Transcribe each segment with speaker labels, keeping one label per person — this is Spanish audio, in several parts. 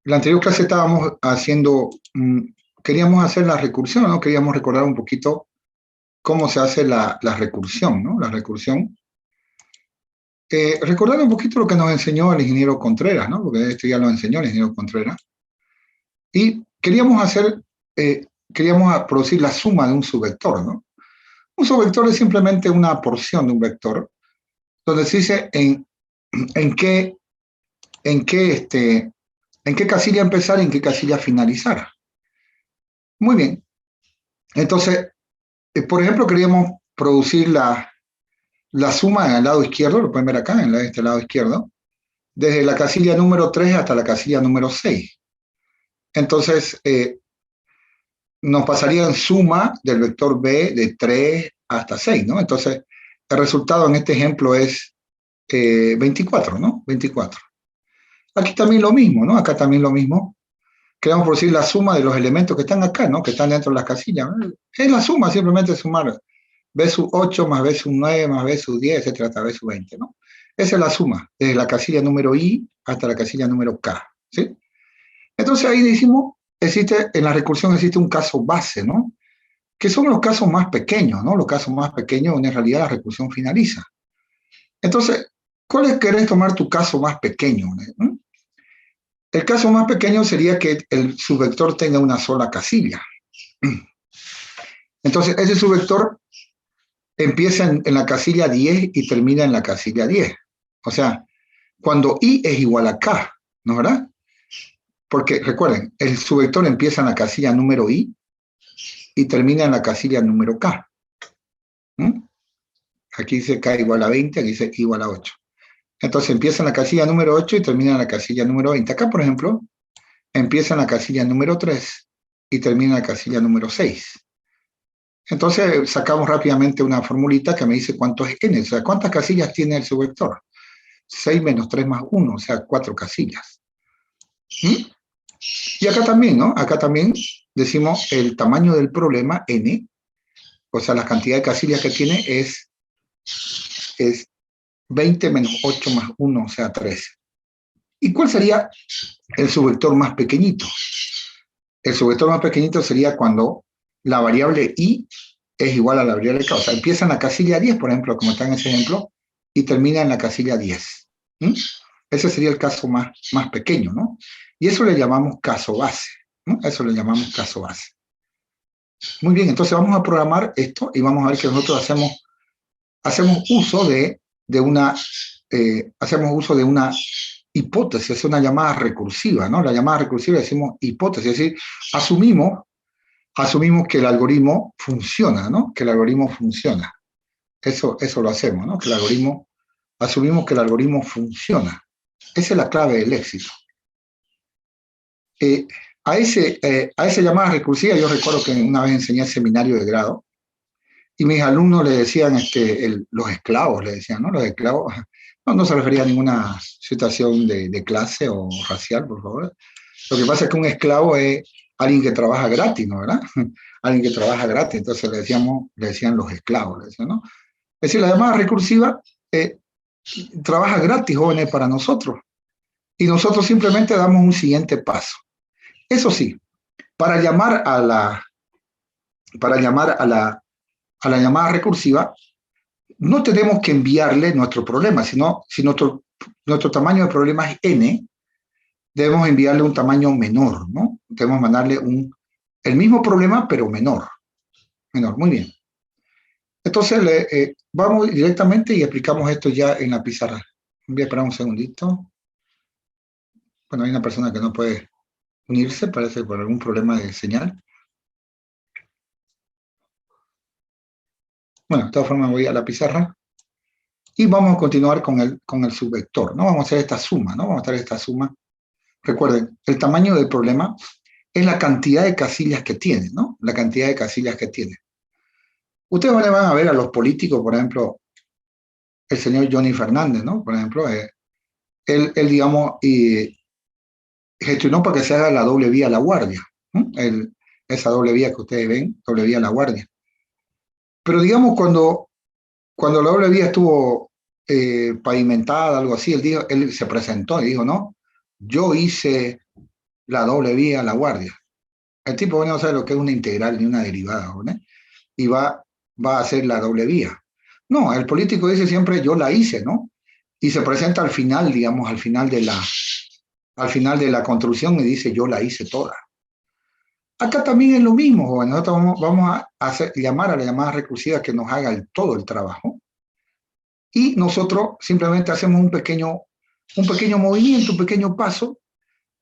Speaker 1: En la anterior clase estábamos haciendo, queríamos hacer la recursión, ¿no? Queríamos recordar un poquito cómo se hace la recursión, ¿no? La recursión. Recordar un poquito lo que nos enseñó el ingeniero Contreras, ¿no? Porque esto ya lo enseñó el ingeniero Contreras. Y queríamos producir la suma de un subvector, ¿no? Un subvector es simplemente una porción de un vector, donde se dice en qué, en qué casilla empezar y en qué casilla finalizar. Muy bien. Entonces, por ejemplo, queríamos producir la suma en el lado izquierdo, lo pueden ver acá, en este lado izquierdo, desde la casilla número 3 hasta la casilla número 6. Entonces, nos pasaría en suma del vector B de 3 hasta 6, ¿no? Entonces, el resultado en este ejemplo es 24, ¿no? 24. Aquí también lo mismo, ¿no? Acá también lo mismo. Queremos producir la suma de los elementos que están acá, ¿no? Que están dentro de las casillas. Es la suma, simplemente sumar B sub 8 más B sub 9 más B sub 10, etcétera, hasta B sub 20, ¿no? Esa es la suma, desde la casilla número I hasta la casilla número K, ¿sí? Entonces ahí decimos, en la recursión existe un caso base, ¿no? Que son los casos más pequeños, ¿no? Los casos más pequeños donde en realidad la recursión finaliza. Entonces, ¿cuál es querés tomar tu caso más pequeño? ¿No? El caso más pequeño sería que el subvector tenga una sola casilla. Entonces, ese subvector empieza en la casilla 10 y termina en la casilla 10. O sea, cuando I es igual a K, ¿no es verdad? Porque recuerden, el subvector empieza en la casilla número I y termina en la casilla número K. ¿Mm? Aquí dice K igual a 20, aquí dice I igual a 8. Entonces empieza en la casilla número 8 y termina en la casilla número 20. Acá, por ejemplo, empieza en la casilla número 3 y termina en la casilla número 6. Entonces sacamos rápidamente una formulita que me dice cuánto es n, o sea, cuántas casillas tiene el subvector. 6 menos 3 más 1, o sea, 4 casillas. ¿Mm? Y acá también, ¿no? Acá también decimos el tamaño del problema, n, o sea, la cantidad de casillas que tiene es 20 menos 8 más 1, o sea, 13. ¿Y cuál sería el subvector más pequeñito? El subvector más pequeñito sería cuando la variable i es igual a la variable k. O sea, empieza en la casilla 10, por ejemplo, como está en ese ejemplo, y termina en la casilla 10. ¿Mm? Ese sería el caso más pequeño, ¿no? Y eso le llamamos caso base, ¿no? Eso le llamamos caso base. Muy bien, entonces vamos a programar esto y vamos a ver que nosotros hacemos uso de una hipótesis, es una llamada recursiva, ¿no? La llamada recursiva decimos hipótesis, es decir, asumimos que el algoritmo funciona, ¿no? Que el algoritmo funciona. Eso lo hacemos, ¿no? Asumimos que el algoritmo funciona. Esa es la clave del éxito. A esa llamada recursiva yo recuerdo que una vez enseñé seminario de grado y mis alumnos le decían, los esclavos, le decían, ¿no? Los esclavos, no se refería a ninguna situación de clase o racial, por favor. Lo que pasa es que un esclavo es alguien que trabaja gratis, ¿no? ¿Verdad? Alguien que trabaja gratis, entonces le decían los esclavos, le decían, ¿no? Es decir, la llamada recursiva trabaja gratis, jóvenes, para nosotros. Y nosotros simplemente damos un siguiente paso. Eso sí, para llamar a la llamada recursiva, no tenemos que enviarle nuestro problema, sino si nuestro tamaño de problema es n, debemos enviarle un tamaño menor, ¿no? Debemos mandarle el mismo problema, pero menor. Muy bien. Entonces, vamos directamente y explicamos esto ya en la pizarra. Voy a esperar un segundito. Bueno, hay una persona que no puede unirse, parece por algún problema de señal. Bueno, de todas formas voy a la pizarra y vamos a continuar con el subvector, ¿no? Vamos a hacer esta suma, ¿no? Vamos a hacer esta suma. Recuerden, el tamaño del problema es la cantidad de casillas que tiene, ¿no? La cantidad de casillas que tiene. Ustedes van a ver a los políticos, por ejemplo, el señor Johnny Fernández, ¿no? Por ejemplo, él digamos, gestionó para que se haga la doble vía La Guardia, ¿no? Esa doble vía que ustedes ven, doble vía La Guardia. Pero digamos, cuando la doble vía estuvo pavimentada, algo así, él se presentó y dijo, no, yo hice la doble vía, la guardia. El tipo no sabe lo que es una integral ni una derivada, ¿no? Y va a hacer la doble vía. No, el político dice siempre yo la hice, ¿no? Y se presenta al final, digamos, al final de la construcción y dice yo la hice toda. Acá también es lo mismo, joven. Nosotros vamos a llamar a la llamada recursiva que nos haga todo el trabajo y nosotros simplemente hacemos un pequeño movimiento, un pequeño paso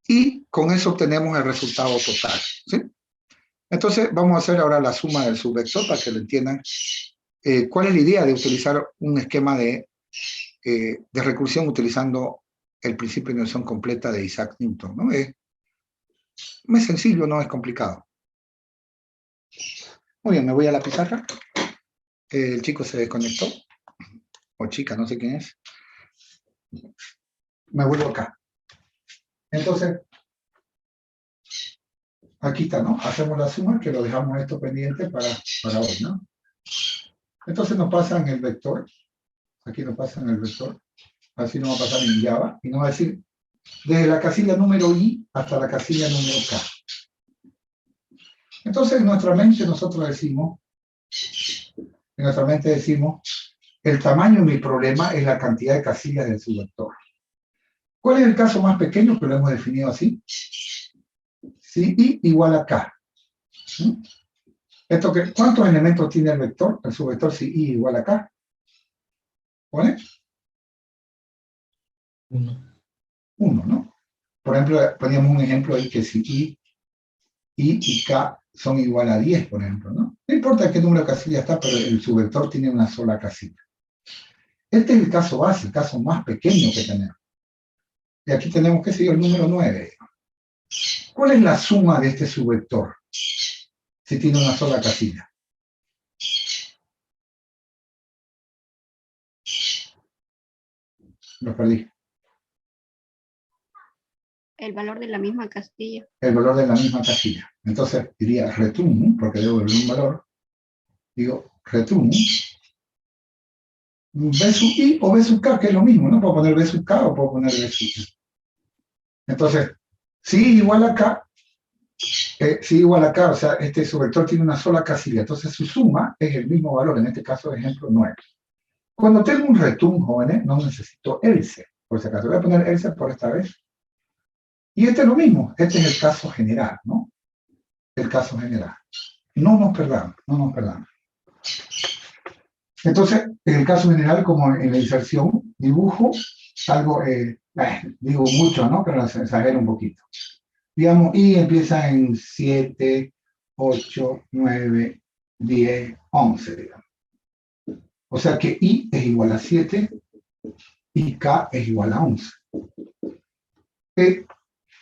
Speaker 1: y con eso obtenemos el resultado total, ¿sí? Entonces vamos a hacer ahora la suma del subvector para que lo entiendan. ¿Cuál es la idea de utilizar un esquema de recursión utilizando el principio de noción completa de Isaac Newton, ¿no? Es sencillo, no es complicado. Muy bien, me voy a la pizarra. El chico se desconectó, o chica, no sé quién es. Me vuelvo acá. Entonces, aquí está, ¿no? Hacemos la suma, que lo dejamos esto pendiente para hoy, ¿no? Entonces nos pasa en el vector. Aquí nos pasa en el vector. Así nos va a pasar en Java. Y nos va a decir, desde la casilla número I hasta la casilla número K. Entonces, en nuestra mente decimos, el tamaño de mi problema es la cantidad de casillas del subvector. ¿Cuál es el caso más pequeño que lo hemos definido así? Si I igual a K. ¿Cuántos elementos tiene el vector? El subvector si I igual a K. ¿Pone?
Speaker 2: 1.
Speaker 1: 1, ¿no? Por ejemplo, poníamos un ejemplo ahí que si I y K son igual a 10, por ejemplo, ¿no? No importa qué número de casillas está, pero el subvector tiene una sola casilla. Este es el caso base, el caso más pequeño que tenemos. Y aquí tenemos, qué sé yo, el número 9. ¿Cuál es la suma de este subvector si tiene una sola casilla? Lo perdí.
Speaker 3: El valor de la misma casilla.
Speaker 1: El valor de la misma casilla. Entonces diría return, porque debo ver un valor. Digo return B sub I o B sub K, que es lo mismo, ¿no? Puedo poner B sub K o puedo poner B sub I. Entonces, si igual a K, o sea, este subvector tiene una sola casilla, entonces su suma es el mismo valor, en este caso, ejemplo, 9. Cuando tengo un return, jóvenes, no necesito else, por si acaso. Voy a poner else por esta vez. Y este es lo mismo, este es el caso general, ¿no? El caso general. No nos perdamos. Entonces, en el caso general, como en la inserción, dibujo algo, digo mucho, ¿no? Pero se exagera un poquito. Digamos, I empieza en 7, 8, 9, 10, 11, digamos. O sea que I es igual a 7 y K es igual a 11.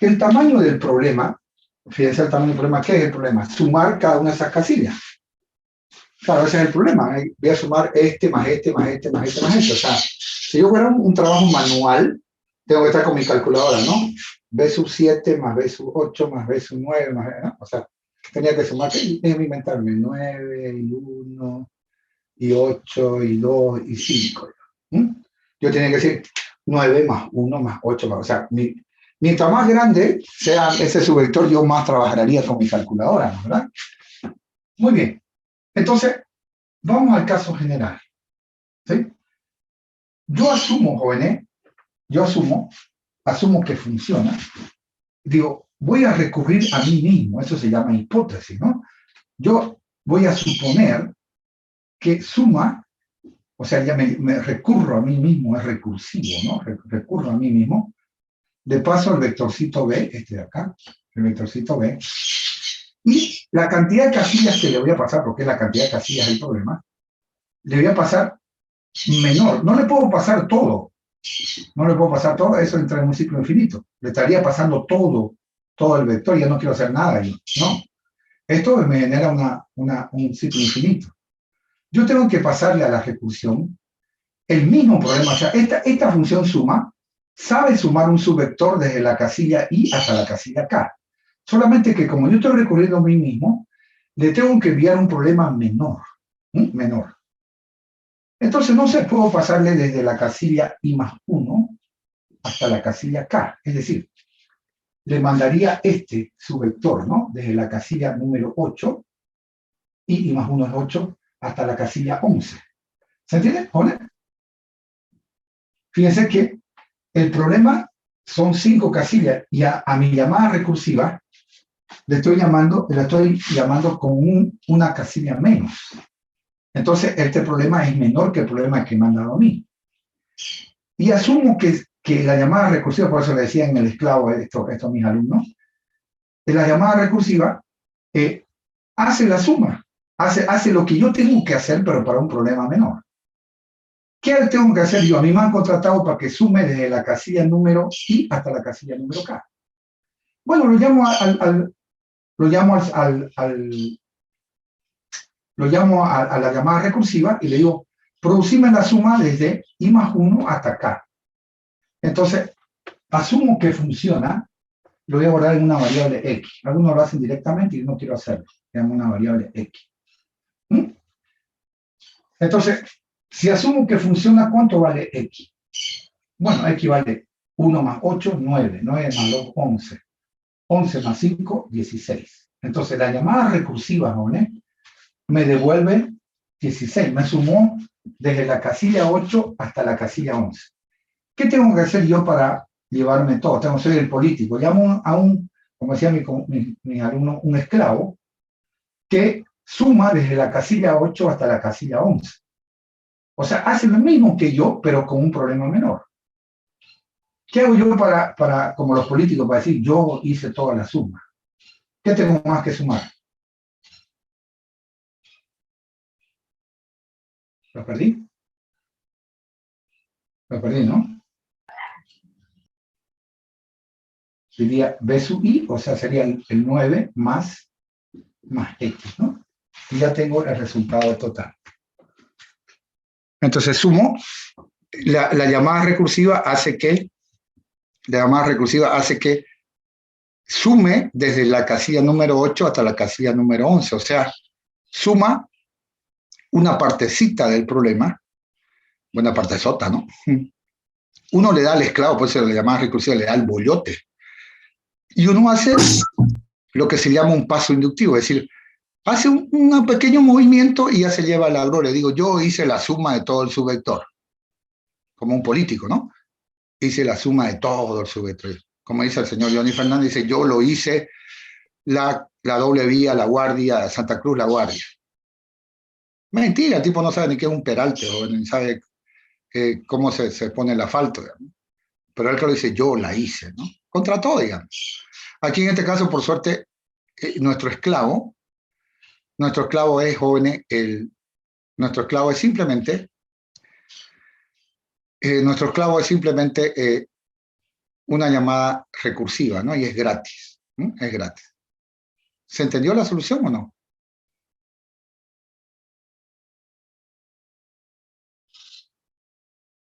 Speaker 1: El tamaño del problema, fíjense el tamaño del problema, ¿qué es el problema? Sumar cada una de esas casillas. Claro, ese es el problema. Voy a sumar este más este más este más este más este. O sea, si yo fuera un trabajo manual, tengo que estar con mi calculadora, ¿no? B sub 7 más B sub 8 más B sub 9 más, ¿no? O sea, tenía que sumar, déjeme inventarme, 9 y 1 y 8 y 2 y 5. Yo tenía que decir 9 más 1 más 8 más, o sea, mientras más grande sea ese subvector, yo más trabajaría con mi calculadora, ¿no? ¿Verdad? Muy bien. Entonces, vamos al caso general. ¿Sí? Yo asumo, jóvenes, asumo que funciona. Digo, voy a recurrir a mí mismo, eso se llama hipótesis, ¿no? Yo voy a suponer que suma, o sea, ya me recurro a mí mismo, es recursivo, ¿no? Recurro a mí mismo. De paso, el vectorcito B, este de acá, el vectorcito B, y la cantidad de casillas que le voy a pasar, porque es la cantidad de casillas el problema, le voy a pasar menor. No le puedo pasar todo. Eso entra en un ciclo infinito. Le estaría pasando todo el vector y ya no quiero hacer nada ahí. No. Esto me genera un ciclo infinito. Yo tengo que pasarle a la recursión el mismo problema. O sea, esta función suma sabe sumar un subvector desde la casilla I hasta la casilla K. Solamente que como yo estoy recurriendo a mí mismo, le tengo que enviar un problema menor. Menor. Entonces, no se puedo pasarle desde la casilla I más 1 hasta la casilla K. Es decir, le mandaría su vector, ¿no? Desde la casilla número 8, y más 1 es 8, hasta la casilla 11. ¿Se entiende, jóvenes? Fíjense que el problema son 5 casillas, y a mi llamada recursiva la estoy llamando con una casilla menos. Entonces, este problema es menor que el problema que me han dado a mí. Y asumo que la llamada recursiva, por eso le decía en el esclavo esto a mis alumnos, que la llamada recursiva hace la suma, hace lo que yo tengo que hacer, pero para un problema menor. ¿Qué tengo que hacer yo? A mí me han contratado para que sume desde la casilla número I hasta la casilla número K. Bueno, lo llamo a la llamada recursiva y le digo, producime la suma desde I más 1 hasta K. Entonces, asumo que funciona, lo voy a guardar en una variable X. Algunos lo hacen directamente y yo no quiero hacerlo. Le llamo una variable X. Entonces, si asumo que funciona, ¿cuánto vale X? Bueno, X vale 1 más 8, 9. 9 más 2, 11. 11 más 5, 16. Entonces, la llamada recursiva, ¿no? Me devuelve 16. Me sumó desde la casilla 8 hasta la casilla 11. ¿Qué tengo que hacer yo para llevarme todo? Tengo que ser el político. Llamo a como decía mi alumno, un esclavo, que suma desde la casilla 8 hasta la casilla 11. O sea, hace lo mismo que yo, pero con un problema menor. ¿Qué hago yo como los políticos, para decir, yo hice toda la suma? ¿Qué tengo más que sumar? ¿Lo perdí? Lo perdí, ¿no? Diría B sub I, o sea, sería el 9 más X, ¿no? Y ya tengo el resultado total. Entonces sumo, la llamada recursiva hace que sume desde la casilla número 8 hasta la casilla número 11, o sea, suma una partecita del problema, una partezota, ¿no? Uno le da al esclavo, por eso la llamada recursiva le da el bollote, y uno hace lo que se llama un paso inductivo, es decir, hace un pequeño movimiento y ya se lleva la gloria. Digo, yo hice la suma de todo el subvector, como un político, ¿no? Hice la suma de todo el subvector. Como dice el señor Johnny Fernández, dice, yo lo hice, la doble vía, la guardia, Santa Cruz, la guardia. Mentira, el tipo no sabe ni qué es un peralte, o ni sabe cómo se pone el asfalto, digamos. Pero él que lo dice, yo la hice, ¿no? Contra todo, digamos. Aquí en este caso, por suerte, nuestro esclavo es joven, nuestro esclavo es simplemente una llamada recursiva, ¿no? Y es gratis, ¿no? Es gratis. ¿Se entendió la solución o no?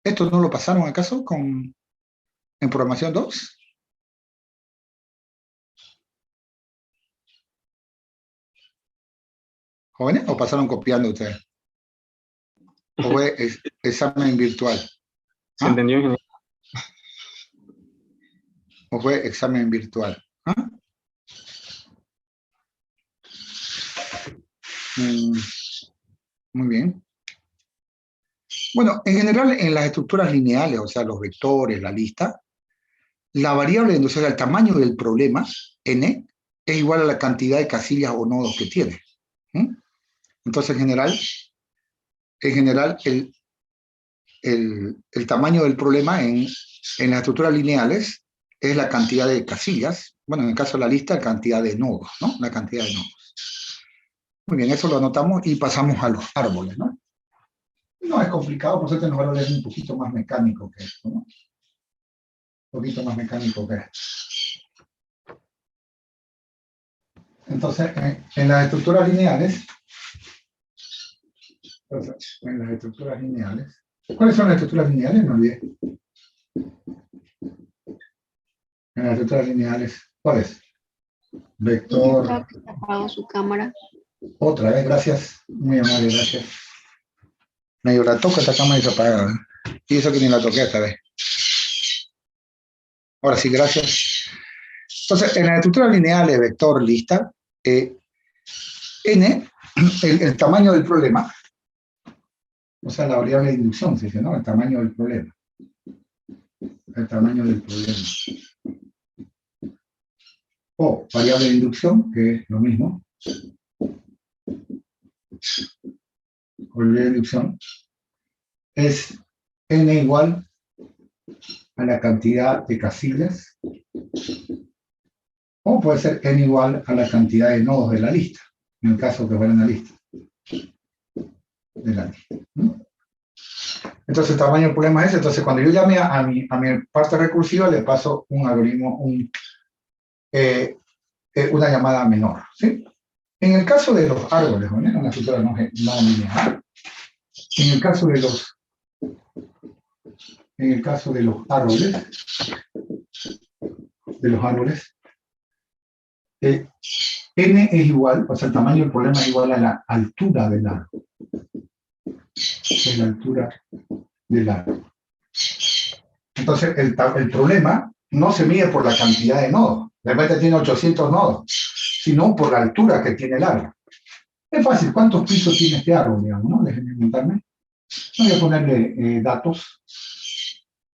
Speaker 1: ¿Esto no lo pasaron acaso en programación 2? ¿Jóvenes? ¿O pasaron copiando ustedes? ¿O fue examen virtual?
Speaker 2: ¿Se entendió, ingeniero?
Speaker 1: ¿O fue examen virtual? ¿Ah? Muy bien. Bueno, en general en las estructuras lineales, o sea, los vectores, la lista, la variable, o sea, el tamaño del problema, n, es igual a la cantidad de casillas o nodos que tiene. Entonces, en general el tamaño del problema en las estructuras lineales es la cantidad de casillas, bueno, en el caso de la lista, la cantidad de nodos, ¿no? La cantidad de nodos. Muy bien, eso lo anotamos y pasamos a los árboles, ¿no? No es complicado, por suerte los árboles es un poquito más mecánico que esto, ¿no? Un poquito más mecánico que esto. Entonces, en las estructuras lineales, ¿cuáles son las estructuras lineales? Me olvidé. En las estructuras lineales, ¿cuáles? Vector.
Speaker 3: Creo que está apagado su cámara.
Speaker 1: Otra vez, gracias. Muy amable, gracias. Medio la toco esta cámara y se apaga, ¿eh? Y eso que ni la toqué esta vez. Ahora sí, gracias. Entonces, en la estructura lineal de vector lista, n, el tamaño del problema, o sea, la variable de inducción, se dice, ¿no? El tamaño del problema. El tamaño del problema. O variable de inducción, que es lo mismo. Variable de inducción es n igual a la cantidad de casillas, o puede ser n igual a la cantidad de nodos de la lista, en el caso que fuera una lista. De la lista. Entonces el tamaño del problema es ese. Entonces cuando yo llame a mi parte recursiva, le paso un algoritmo, una llamada menor, ¿sí? En el caso de los árboles, ¿no? Una estructura no lineal. En el caso de los árboles, n es igual, o sea, el tamaño del problema es igual a la altura del árbol. La altura del árbol. Entonces, el problema no se mide por la cantidad de nodos. De repente tiene 800 nodos, sino por la altura que tiene el árbol. Es fácil. ¿Cuántos pisos tiene este árbol, digamos, no? Déjenme inventarme. Voy a ponerle datos.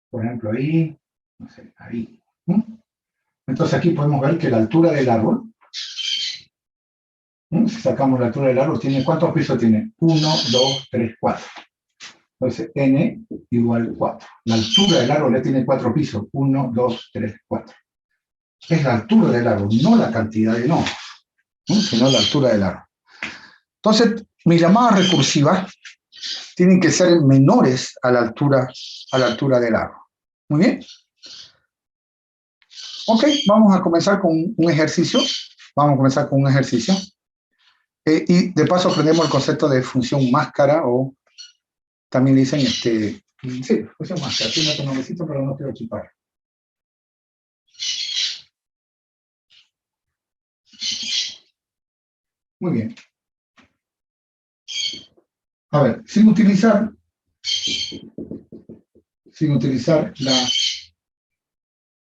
Speaker 1: Por ejemplo, ahí. No sé, ahí. Entonces, aquí podemos ver que la altura del árbol, si sacamos la altura del árbol, ¿cuántos pisos tiene? 1, 2, 3, 4. Entonces, n igual 4. La altura del árbol ya tiene 4 pisos. 1, 2, 3, 4. Es la altura del árbol, no la cantidad de nodos, sino la altura del árbol. Entonces, mis llamadas recursivas tienen que ser menores a la altura del árbol. Muy bien. Ok, vamos a comenzar con un ejercicio. Y de paso aprendemos el concepto de función máscara, o también dicen, sí, función máscara. Tiene otro nombrecito, pero no quiero chipar. Muy bien. A ver, sin utilizar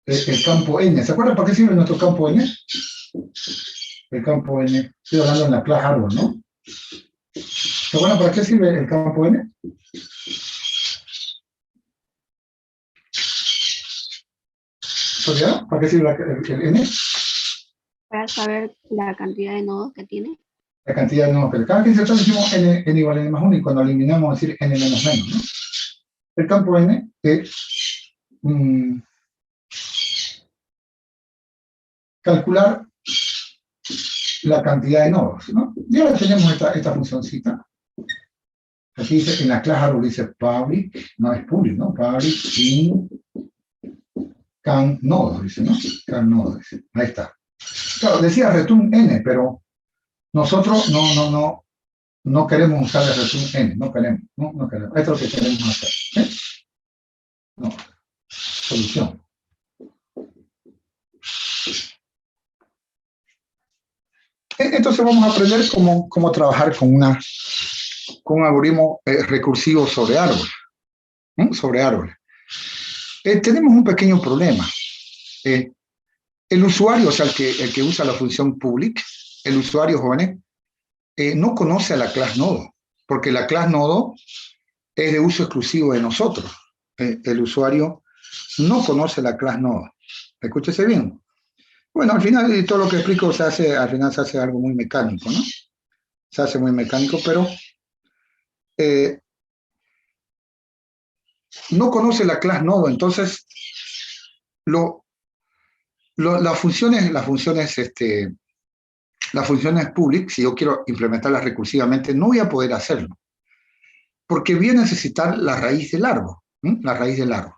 Speaker 1: el campo n. ¿Se acuerdan para qué sirve nuestro campo n? El campo n, estoy hablando en la clase árbol, ¿no? ¿Se acuerdan para qué sirve el campo n? ¿Soledad? ¿Para qué sirve el n?
Speaker 3: Para saber la cantidad de nodos que tiene.
Speaker 1: La cantidad de nodos que cada que inserción decimos n igual a n más 1, y cuando eliminamos decir n menos menos, ¿no? El campo n es calcular la cantidad de nodos, ¿no? Y ahora tenemos esta funcioncita. Aquí dice, en la clase árbol dice public, no es public, ¿no? Public in can nodos, dice, ¿no? Can nodos, dice. Ahí está. Claro, decía return n, pero nosotros no queremos usar el return n, no queremos. Esto es lo que queremos hacer. No, solución. Entonces vamos a aprender cómo trabajar con un algoritmo recursivo sobre árboles. Tenemos un pequeño problema. El usuario, o sea, el que usa la función public, el usuario, jóvenes, no conoce a la clase nodo, porque la clase nodo es de uso exclusivo de nosotros. El usuario no conoce la clase nodo. Escúchese bien. Bueno, al final todo lo que explico al final se hace algo muy mecánico, ¿no? Se hace muy mecánico, pero no conoce la clase nodo, entonces las funciones public, si yo quiero implementarlas recursivamente, no voy a poder hacerlo, porque voy a necesitar la raíz del árbol, la raíz del árbol.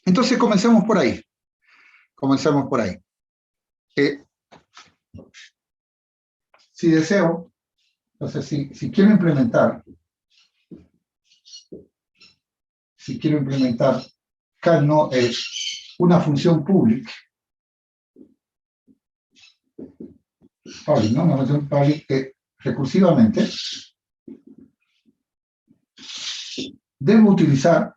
Speaker 1: Entonces comencemos por ahí. Si deseo, entonces si quiero implementar una función public, ¿no? Una función public recursivamente, debo utilizar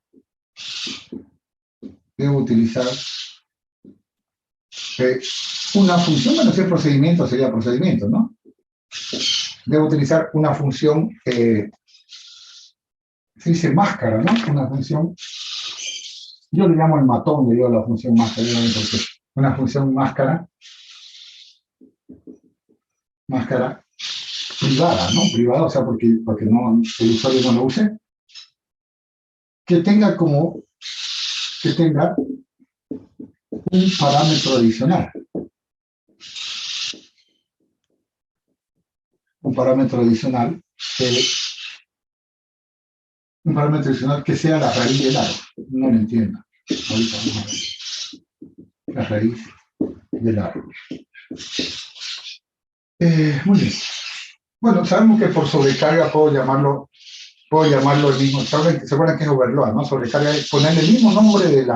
Speaker 1: una función, bueno, si es procedimiento, sería procedimiento, ¿no? Debo utilizar una función, se dice máscara, ¿no? Una función, yo le llamo el matón, le digo la función máscara, porque una función máscara privada, ¿no? Privada, o sea, porque no, el usuario no lo use, que tenga un parámetro adicional. Un parámetro adicional que sea la raíz del árbol. No lo entiendo. Ahorita vamos a ver. La raíz del árbol. Muy bien. Bueno, sabemos que por sobrecarga puedo llamarlo el mismo. ¿Se acuerdan que es overload, no? Sobrecarga es ponerle el mismo nombre del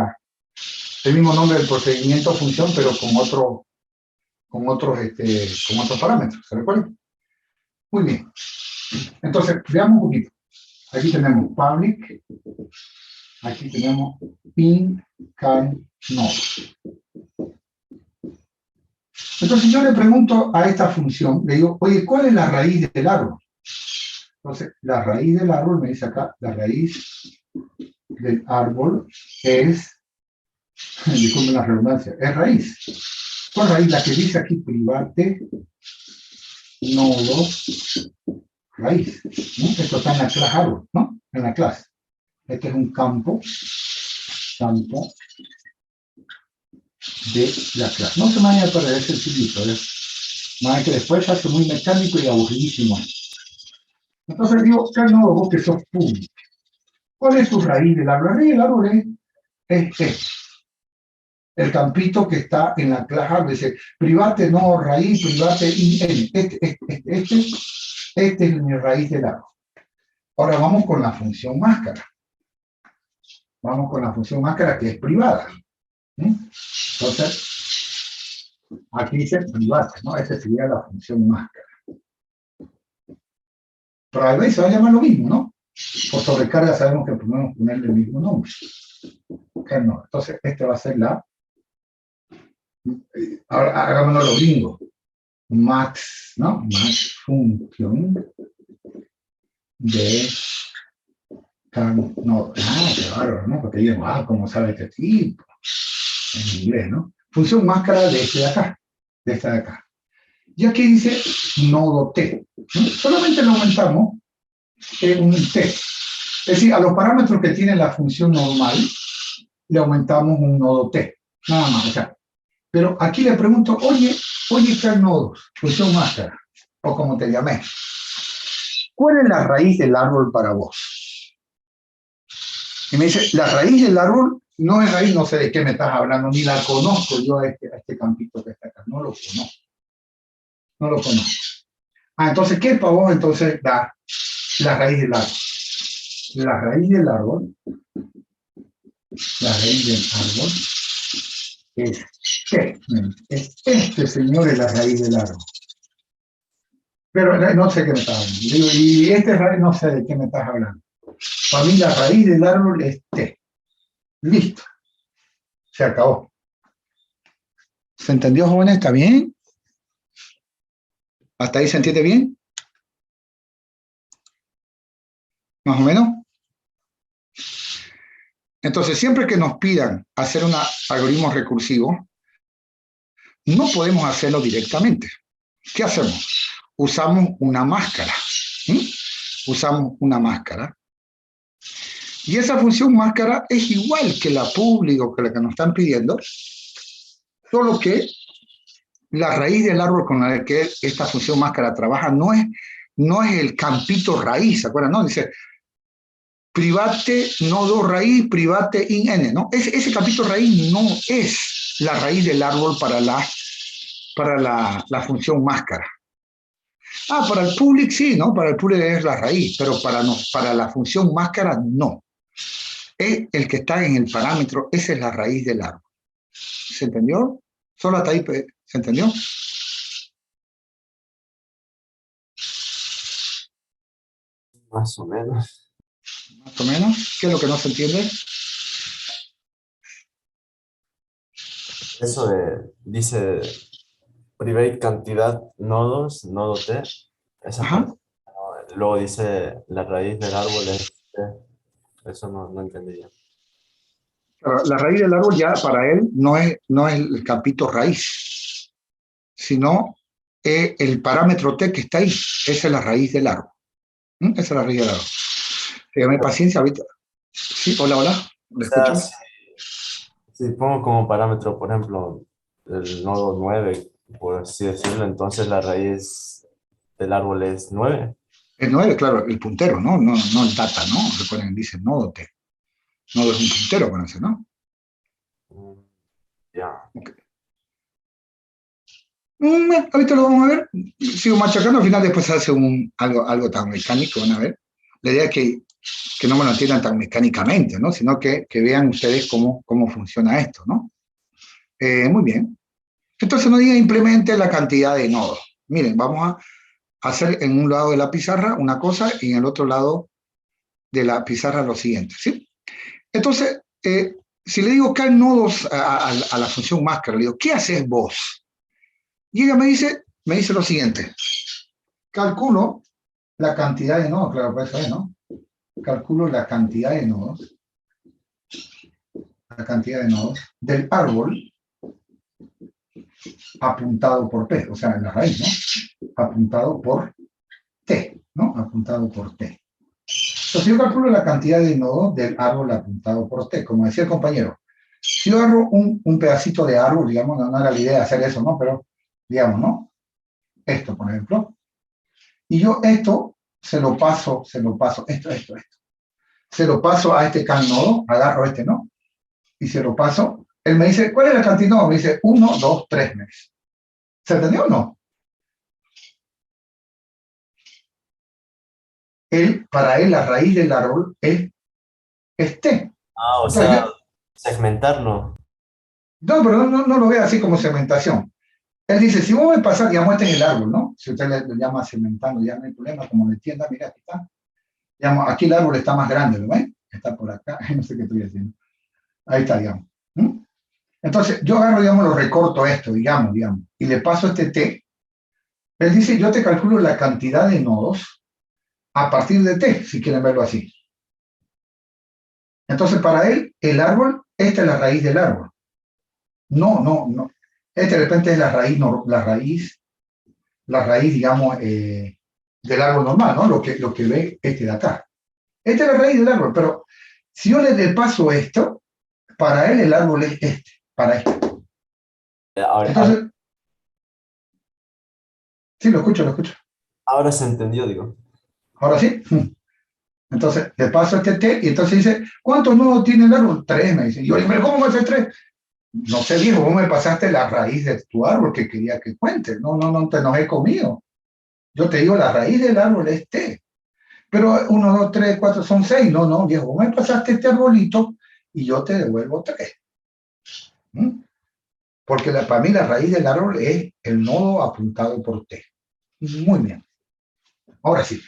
Speaker 1: procedimiento o función, pero con otros parámetros. ¿Se recuerdan? Muy bien. Entonces, veamos un poquito. Aquí tenemos public, aquí tenemos pin can node. Entonces yo le pregunto a esta función, le digo, oye, ¿cuál es la raíz del árbol? Entonces, la raíz del árbol, me dice acá, la raíz del árbol es, disculpen la redundancia, es raíz. ¿Cuál raíz? La que dice aquí, private, nodo, raíz. ¿No? Esto está en la clase árbol, ¿no? En la clase. Este es un campo de la clase. No se me vaya a perder ese chilito, más que después se hace muy mecánico y aburridísimo. Entonces digo, ¿qué nodo vos que sos público? ¿Cuál es tu raíz del árbol? La raíz del árbol es el campito que está en la clase árbol. Dice, private no raíz, private in. Este es mi raíz del árbol. Ahora vamos con la función máscara. Vamos con la función máscara que es privada. Entonces, aquí dice private, ¿no? Esa sería la función máscara. Private se va a llamar lo mismo, ¿no? Por sobrecarga sabemos que podemos ponerle el mismo nombre. Okay, no. Entonces, este va a ser la... Ahora hagámonos lo gringo. Max, ¿no? Max función de can no. Ah, qué bárbaro, ¿no? Porque digo, ¿cómo sabe este tipo? En inglés, ¿no? Función máscara de este de acá, de esta de acá. Y aquí dice nodo T. ¿No? Solamente lo aumentamos en un T. Es decir, a los parámetros que tiene la función normal, le aumentamos un nodo T. Nada más, o sea. Pero aquí le pregunto, oye, ¿qué nodos? Función máscara, o como te llamé. ¿Cuál es la raíz del árbol para vos? Y me dice, la raíz del árbol no es raíz, no sé de qué me estás hablando, ni la conozco yo a este campito que está acá, no lo conozco. No lo conozco. Entonces, ¿qué es para vos entonces la raíz del árbol? La raíz del árbol es este señor es la raíz del árbol. Pero no sé qué me estás hablando. Digo, y raíz no sé de qué me estás hablando. Para mí la raíz del árbol es T. Listo. Se acabó. ¿Se entendió, jóvenes? ¿Está bien? ¿Hasta ahí se entiende bien? ¿Más o menos? Entonces, siempre que nos pidan hacer un algoritmo recursivo, no podemos hacerlo directamente. ¿Qué hacemos? Usamos una máscara. Usamos una máscara. Y esa función máscara es igual que la pública o que la que nos están pidiendo, solo que la raíz del árbol con la que esta función máscara trabaja no es el campito raíz, ¿se acuerdan? No, dice private nodo raíz, private in n, ¿no? Ese campito raíz no es la raíz del árbol para la función máscara. Para el public sí, ¿no? Para el public es la raíz, pero para la función máscara no. Es el que está en el parámetro, esa es la raíz del árbol. ¿Se entendió? Solo hasta ahí, ¿se entendió?
Speaker 2: Más o menos.
Speaker 1: Más o menos. ¿Qué es lo que no se entiende?
Speaker 2: Eso dice private cantidad nodos, nodo T, esa
Speaker 1: Ajá.
Speaker 2: parte. Luego dice la raíz del árbol es T. Eso no entendí yo.
Speaker 1: Claro, la raíz del árbol ya para él no es el campito raíz, sino el parámetro T que está ahí. Esa es la raíz del árbol. Esa es la raíz del árbol. Dígame paciencia ahorita. Sí, hola, hola.
Speaker 2: O
Speaker 1: ¿Me
Speaker 2: sea,
Speaker 1: escuchan?
Speaker 2: si pongo como parámetro, por ejemplo, el nodo 9 por así decirlo, entonces la raíz del árbol es 9.
Speaker 1: El 9, claro, el puntero, ¿no? No el data, ¿no? Recuerden, dice nodo T. Nodo es un puntero con ese, ¿no?
Speaker 2: Ya.
Speaker 1: Okay. Ahorita lo vamos a ver. Sigo machacando, al final después se hace algo tan mecánico, van a ver. La idea es que no me lo entiendan tan mecánicamente, ¿no? Sino que vean ustedes cómo funciona esto, ¿no? Muy bien. Entonces no diga implemente la cantidad de nodos. Miren, vamos a hacer en un lado de la pizarra una cosa y en el otro lado de la pizarra lo siguiente, ¿sí? Entonces, si le digo que hay nodos a la función máscara, le digo, ¿qué haces vos? Y ella me dice lo siguiente, calculo la cantidad de nodos, claro, pues eso es, ¿no? Calculo la cantidad de nodos del árbol apuntado por P, o sea, en la raíz, ¿no? Apuntado por T, ¿no? Apuntado por T. Entonces yo calculo la cantidad de nodos del árbol apuntado por T, como decía el compañero. Si yo agarro un pedacito de árbol, digamos, no era la idea de hacer eso, ¿no? Pero, digamos, ¿no? Esto, por ejemplo. Y yo esto se lo paso, esto. Se lo paso a este can nodo, agarro este, ¿no? Y se lo paso. Él me dice, ¿cuál es la cantidad? No, me dice 1, 2, 3 meses. ¿Se entendió o no? Para él, la raíz del árbol es T.
Speaker 2: Ah, o
Speaker 1: Entonces,
Speaker 2: sea, segmentarlo.
Speaker 1: pero no lo ve así como segmentación. Él dice, si vos me pasás, digamos, este es el árbol, ¿no? Si usted le llama segmentando, ya no hay problema, como le entienda, mira, aquí está. Digamos, aquí el árbol está más grande, ¿lo ven? Está por acá, no sé qué estoy haciendo. Ahí está, digamos. Entonces, yo agarro, digamos, lo recorto esto, digamos, y le paso este T. Él dice, yo te calculo la cantidad de nodos a partir de T, si quieren verlo así. Entonces, para él, el árbol, esta es la raíz del árbol. No. Este de repente es la raíz, digamos, del árbol normal, ¿no? Lo que ve este de acá. Esta es la raíz del árbol, pero si yo le paso esto, para él el árbol es este, para esto.
Speaker 2: Ahora,
Speaker 1: Entonces, sí, lo escucho.
Speaker 2: ahora se entendió, digo.
Speaker 1: Ahora sí. Entonces, le paso este T y entonces dice, ¿cuántos nodos tiene el árbol? 3, me dice. Y yo le digo, ¿pero cómo va a ser 3? No sé, viejo, vos me pasaste la raíz de tu árbol que quería que cuente. No te enojé conmigo. Yo te digo, la raíz del árbol es T. Pero 1, 2, 3, 4 son 6. No, viejo, vos me pasaste este arbolito y yo te devuelvo 3. Porque para mí la raíz del árbol es el nodo apuntado por T. Muy bien. Ahora sí.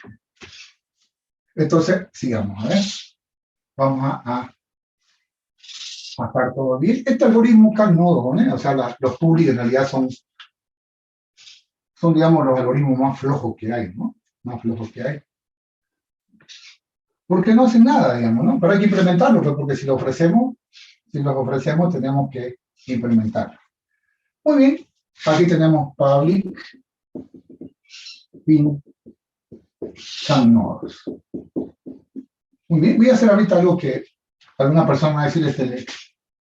Speaker 1: Entonces, sigamos, a ver. Vamos a estar todo bien. Este algoritmo cada nodo, ¿no? O sea, los public en realidad son, digamos, los algoritmos más flojos que hay, ¿no? Más flojos que hay. Porque no hacen nada, digamos, ¿no? Pero hay que implementarlo, pues, porque si los ofrecemos, tenemos que implementarlo. Muy bien. Aquí tenemos public in some nodes. Muy bien. Voy a hacer ahorita algo que alguna persona va a decir,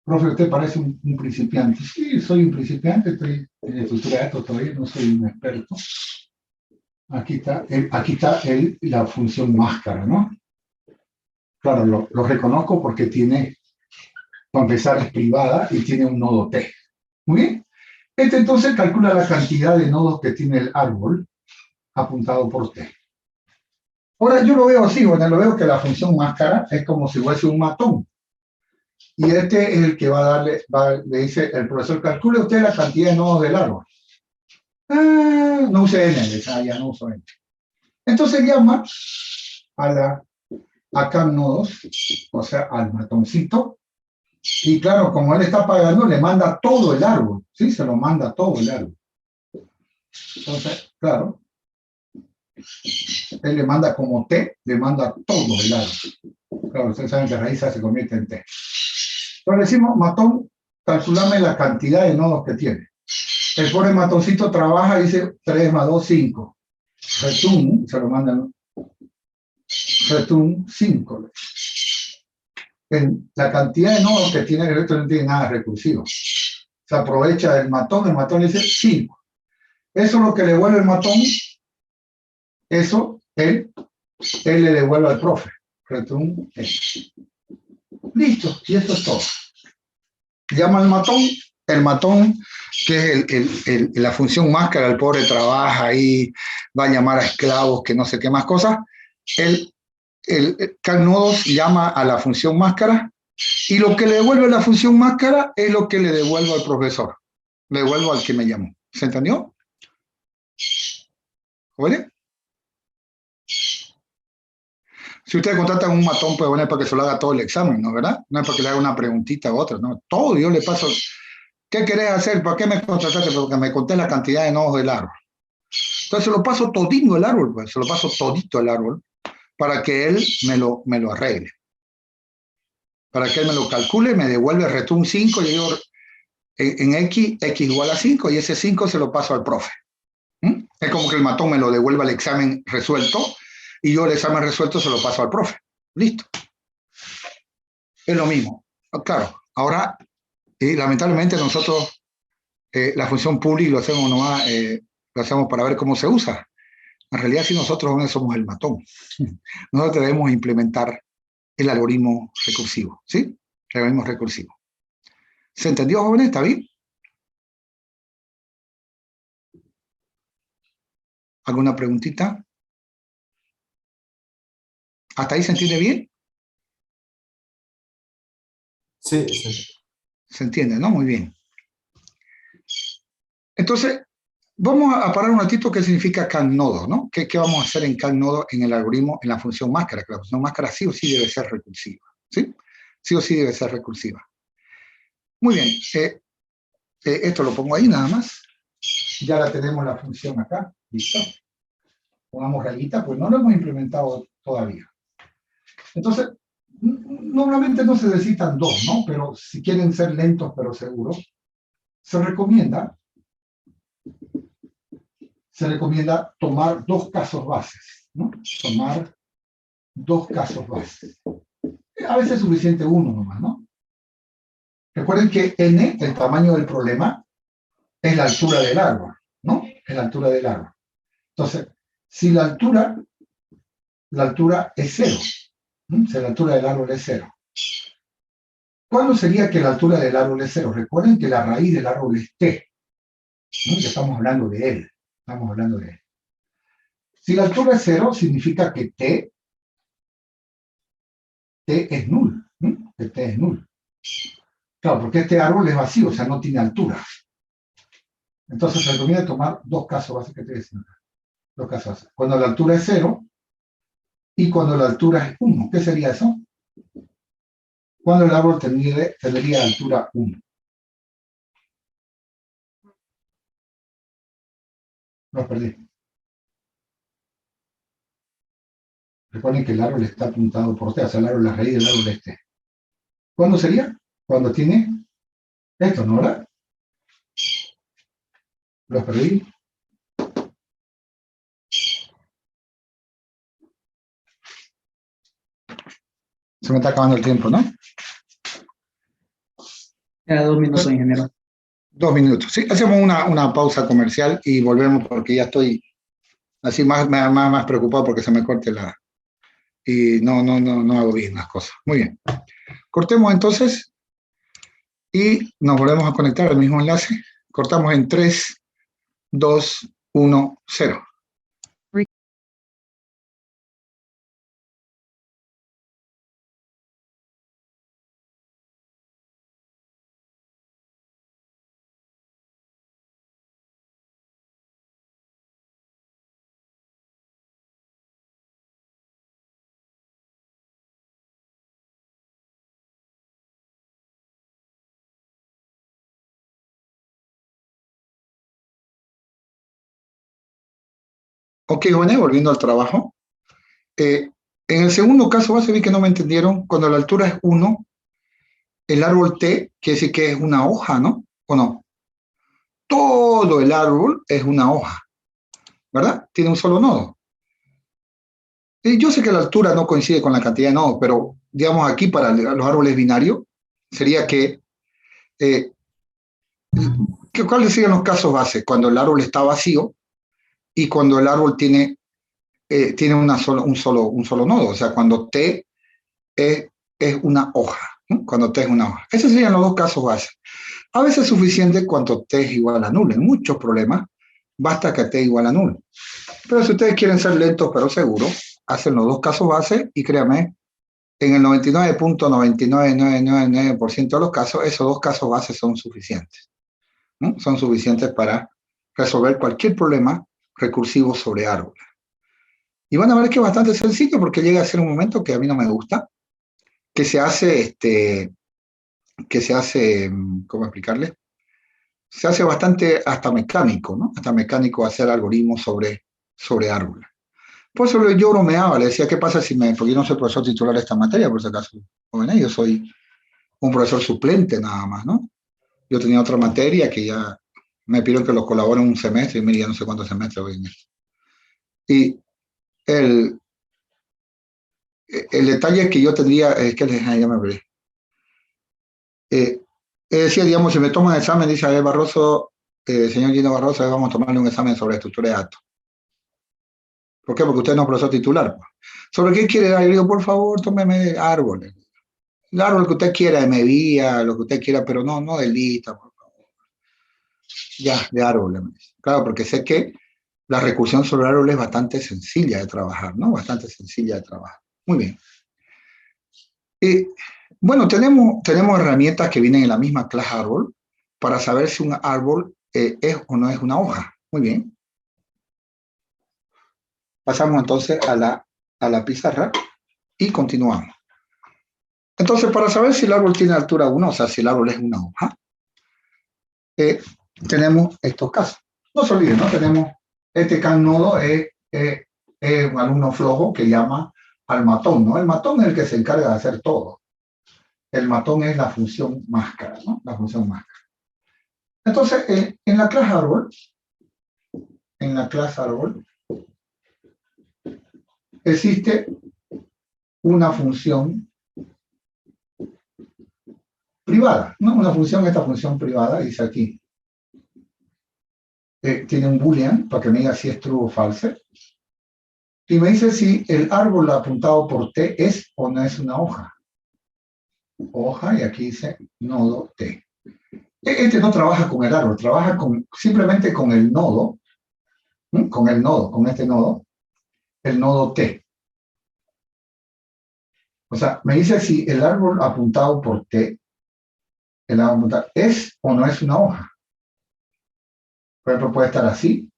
Speaker 1: profe, usted parece un principiante. Sí, soy un principiante, estoy en estructura de datos todavía, no soy un experto. Aquí está la función máscara, ¿no? Claro, lo reconozco porque tiene, para empezar, es privada y tiene un nodo T. Muy bien. Este entonces calcula la cantidad de nodos que tiene el árbol apuntado por T. Ahora yo lo veo así, bueno, lo veo que la función máscara es como si fuese un matón. Y este es el que va a darle, le dice el profesor, calcule usted la cantidad de nodos del árbol. No use N, ya no uso N. Entonces llama a CAM nodos, o sea, al matoncito, Y claro, como él está pagando, le manda todo el árbol, ¿sí? Se lo manda todo el árbol. Entonces, claro, él le manda como T, le manda todo el árbol. Claro, ustedes saben que raíz A se convierte en T. Entonces decimos, matón, calculame la cantidad de nodos que tiene. El pobre matoncito trabaja y dice 3 más 2, 5. Return, se lo mandan. Return 5. La cantidad de nodos que tiene el resto no tiene nada recursivo. Se aprovecha del matón, el matón le dice 5. Eso es lo que le devuelve el matón, eso él le devuelve al profe. Return X. Listo, y eso es todo. Llama al matón, el matón, que es la función máscara, el pobre trabaja ahí, va a llamar a esclavos, que no sé qué más cosas. El calnodos llama a la función máscara y lo que le devuelve la función máscara es lo que le devuelvo al profesor. Le devuelvo al que me llamó. ¿Se entendió? ¿Oye? Si ustedes contratan un matón, pues bueno, es para que se lo haga todo el examen, ¿no? ¿Verdad? No es para que le haga una preguntita u otra, ¿no? Todo yo le paso. ¿Qué querés hacer? ¿Para qué me contrataste? Porque me conté la cantidad de nodos del árbol. Entonces se lo paso todito el árbol, pues, se lo paso todito el árbol para que él me lo arregle. Para que él me lo calcule, me devuelve el return 5, y yo en X igual a 5, y ese 5 se lo paso al profe. Es como que el matón me lo devuelva el examen resuelto, y yo el examen resuelto se lo paso al profe. Listo. Es lo mismo. Claro, ahora, lamentablemente nosotros, la función public lo hacemos nomás, lo hacemos para ver cómo se usa. En realidad, si nosotros somos el matón, nosotros debemos implementar el algoritmo recursivo, ¿sí? El algoritmo recursivo. ¿Se entendió, jóvenes? ¿Está bien? ¿Alguna preguntita? ¿Hasta ahí se entiende bien?
Speaker 2: Sí, sí.
Speaker 1: Se entiende, ¿no? Muy bien. Entonces, vamos a parar un ratito qué significa CAN-nodo, ¿no? ¿Qué vamos a hacer en CAN-nodo en el algoritmo, en la función máscara? Que la función máscara sí o sí debe ser recursiva, ¿sí? Sí o sí debe ser recursiva. Muy bien. Esto lo pongo ahí nada más. Ya la tenemos la función acá. Listo. Pongamos rayita, pues no lo hemos implementado todavía. Entonces, normalmente no se necesitan dos, ¿no? Pero si quieren ser lentos pero seguros, se recomienda tomar dos casos bases, ¿no? Tomar dos casos bases. A veces es suficiente uno nomás, ¿no? Recuerden que n, el tamaño del problema, es la altura del árbol, ¿no? Es la altura del árbol. Entonces, si la altura es cero, ¿no? Si la altura del árbol es cero, ¿cuándo sería que la altura del árbol es cero? Recuerden que la raíz del árbol es t, ¿no? Ya estamos hablando de él, estamos hablando de él. Si la altura es cero, significa que t es nulo, ¿no? Que t es nulo. Claro, porque este árbol es vacío, o sea, no tiene altura. Entonces se recomienda tomar dos casos bases que te decía. Dos casos bases. Cuando la altura es cero y cuando la altura es 1. ¿Qué sería eso? Cuando el árbol tendría altura 1. Lo perdí. Recuerden que el árbol está apuntado por T, o sea, el árbol, la raíz del árbol es T. ¿Cuándo sería? Cuando tiene esto, ¿no? ¿Verdad? Lo perdí. Se me está acabando el tiempo, ¿no?
Speaker 4: Era 2 minutos, ingeniero.
Speaker 1: 2 minutos. Sí, hacemos una pausa comercial y volvemos porque ya estoy así más preocupado porque se me corte la... Y no hago bien las cosas. Muy bien. Cortemos entonces y nos volvemos a conectar al mismo enlace. Cortamos en 3, 2, 1, 0. Ok, jóvenes, volviendo al trabajo. En el segundo caso base vi que no me entendieron. Cuando la altura es 1, el árbol T quiere decir que es una hoja, ¿no? ¿O no? Todo el árbol es una hoja, ¿verdad? Tiene un solo nodo. Y yo sé que la altura no coincide con la cantidad de nodos, pero digamos aquí para los árboles binarios sería eh, ¿cuáles serían los casos base? Cuando el árbol está vacío y cuando el árbol tiene un solo nodo, o sea, cuando T es una hoja, ¿no? Cuando T es una hoja. Esos serían los dos casos base. A veces es suficiente cuando T es igual a nulo. En muchos problemas basta que T es igual a nulo. Pero si ustedes quieren ser lentos pero seguros, hacen los dos casos base y créanme, en el 99.99999% de los casos, esos dos casos base son suficientes, ¿no? Son suficientes para resolver cualquier problema recursivo sobre árboles. Y van a ver que es bastante sencillo porque llega a ser un momento que a mí no me gusta, que se hace, ¿cómo explicarle? Se hace bastante hasta mecánico, ¿no? Hasta mecánico hacer algoritmos sobre árboles. Por eso yo bromeaba, le decía, ¿qué pasa si porque yo no soy profesor titular de esta materia, por si acaso, jóvenes, yo soy un profesor suplente nada más, ¿no? Yo tenía otra materia que ya me pidieron que lo colabore un semestre y mira, ya no sé cuántos semestres voy en esto. Y el detalle que yo tendría es que ya me perdí. Decía, digamos, si me toman el examen, dice, a ver, Barroso, señor Gino Barroso, vamos a tomarle un examen sobre estructura de datos. ¿Por qué? Porque usted no es profesor titular. ¿Sobre qué quiere dar? Yo digo, por favor, tómeme árboles. El árbol que usted quiera, de medida, lo que usted quiera, pero no de lista, por favor. Ya, de árboles. Claro, porque sé que la recursión sobre árboles es bastante sencilla de trabajar, ¿no? Bastante sencilla de trabajar. Muy bien. Bueno, tenemos herramientas que vienen en la misma clase árbol para saber si un árbol es o no es una hoja. Muy bien. Pasamos entonces a la pizarra y continuamos. Entonces, para saber si el árbol tiene altura 1, o sea, si el árbol es una hoja, tenemos estos casos. No se olviden, ¿no? Tenemos este nodo es un alumno flojo que llama al matón, ¿no? El matón es el que se encarga de hacer todo. El matón es la función máscara, ¿no? La función máscara. Entonces, en la clase árbol, existe una función privada, ¿no? Esta función privada dice aquí, tiene un boolean para que me diga si es true o false, y me dice si el árbol apuntado por T es o no es una hoja. Hoja, y aquí dice nodo T. Este no trabaja con el árbol, trabaja simplemente con el nodo, ¿sí? Con este nodo, el nodo T. O sea, me dice si el árbol apuntado por T, el árbol apuntado, es o no es una hoja. Por ejemplo, puede estar así,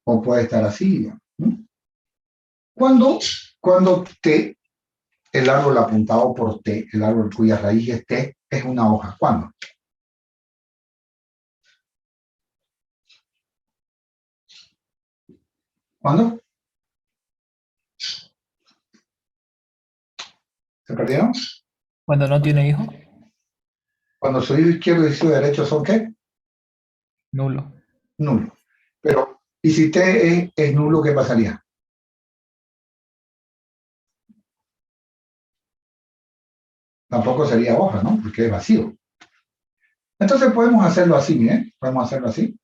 Speaker 1: o puede estar así. ¿Sí? Cuando T, el árbol apuntado por T, el árbol cuya raíz es T, es una hoja. ¿Cuándo? ¿Cuándo? ¿Se perdieron?
Speaker 5: Cuando no tiene hijo,
Speaker 1: Cuando su hijo izquierdo y su derecho son ¿qué?
Speaker 5: nulo.
Speaker 1: Nulo. Pero, ¿y si T es nulo, qué pasaría? Tampoco sería hoja, ¿no? Porque es vacío. Entonces podemos hacerlo así, ¿eh? Podemos hacerlo así.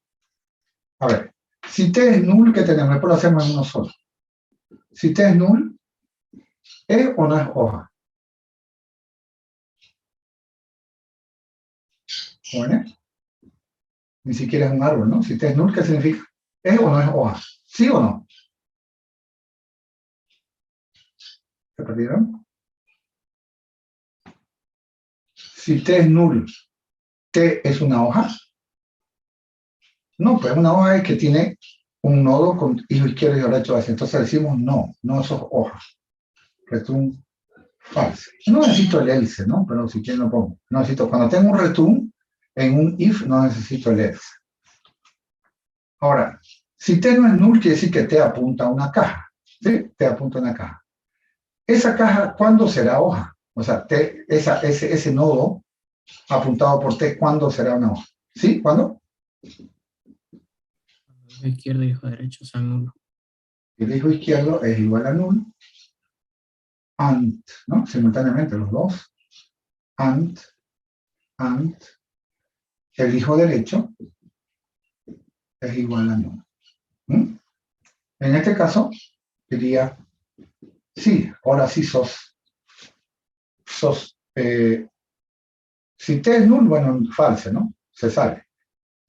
Speaker 1: A ver, si T es null, ¿qué tenemos? Después lo hacemos en uno solo. Si T es null, ¿es o no es hoja? Bueno, ni siquiera es un árbol, ¿no? Si T es null, ¿qué significa? ¿Es o no es hoja? ¿Sí o no? ¿Se perdieron? Si T es null, ¿T es una hoja? No, pues una hoja es que tiene un nodo con hijo izquierdo y derecho hacia. Entonces decimos no sos hoja. Return false. No necesito el else, ¿no? Pero si quieren lo pongo. No necesito, cuando tengo un return en un if, no necesito el else. Ahora, si T no es null, quiere decir que T apunta a una caja. ¿Sí? T apunta a una caja. Esa caja, ¿cuándo será hoja? O sea, ese nodo apuntado por T, ¿cuándo será una hoja? ¿Sí? ¿Cuándo?
Speaker 6: Hijo izquierdo y hijo derecho sean nulos.
Speaker 1: El hijo izquierdo es igual a null. AND, ¿no? Simultáneamente los dos. AND. El hijo derecho es igual a null. ¿Mm? En este caso, diría, sí, ahora sí si T es null, bueno, false, ¿no? Se sale.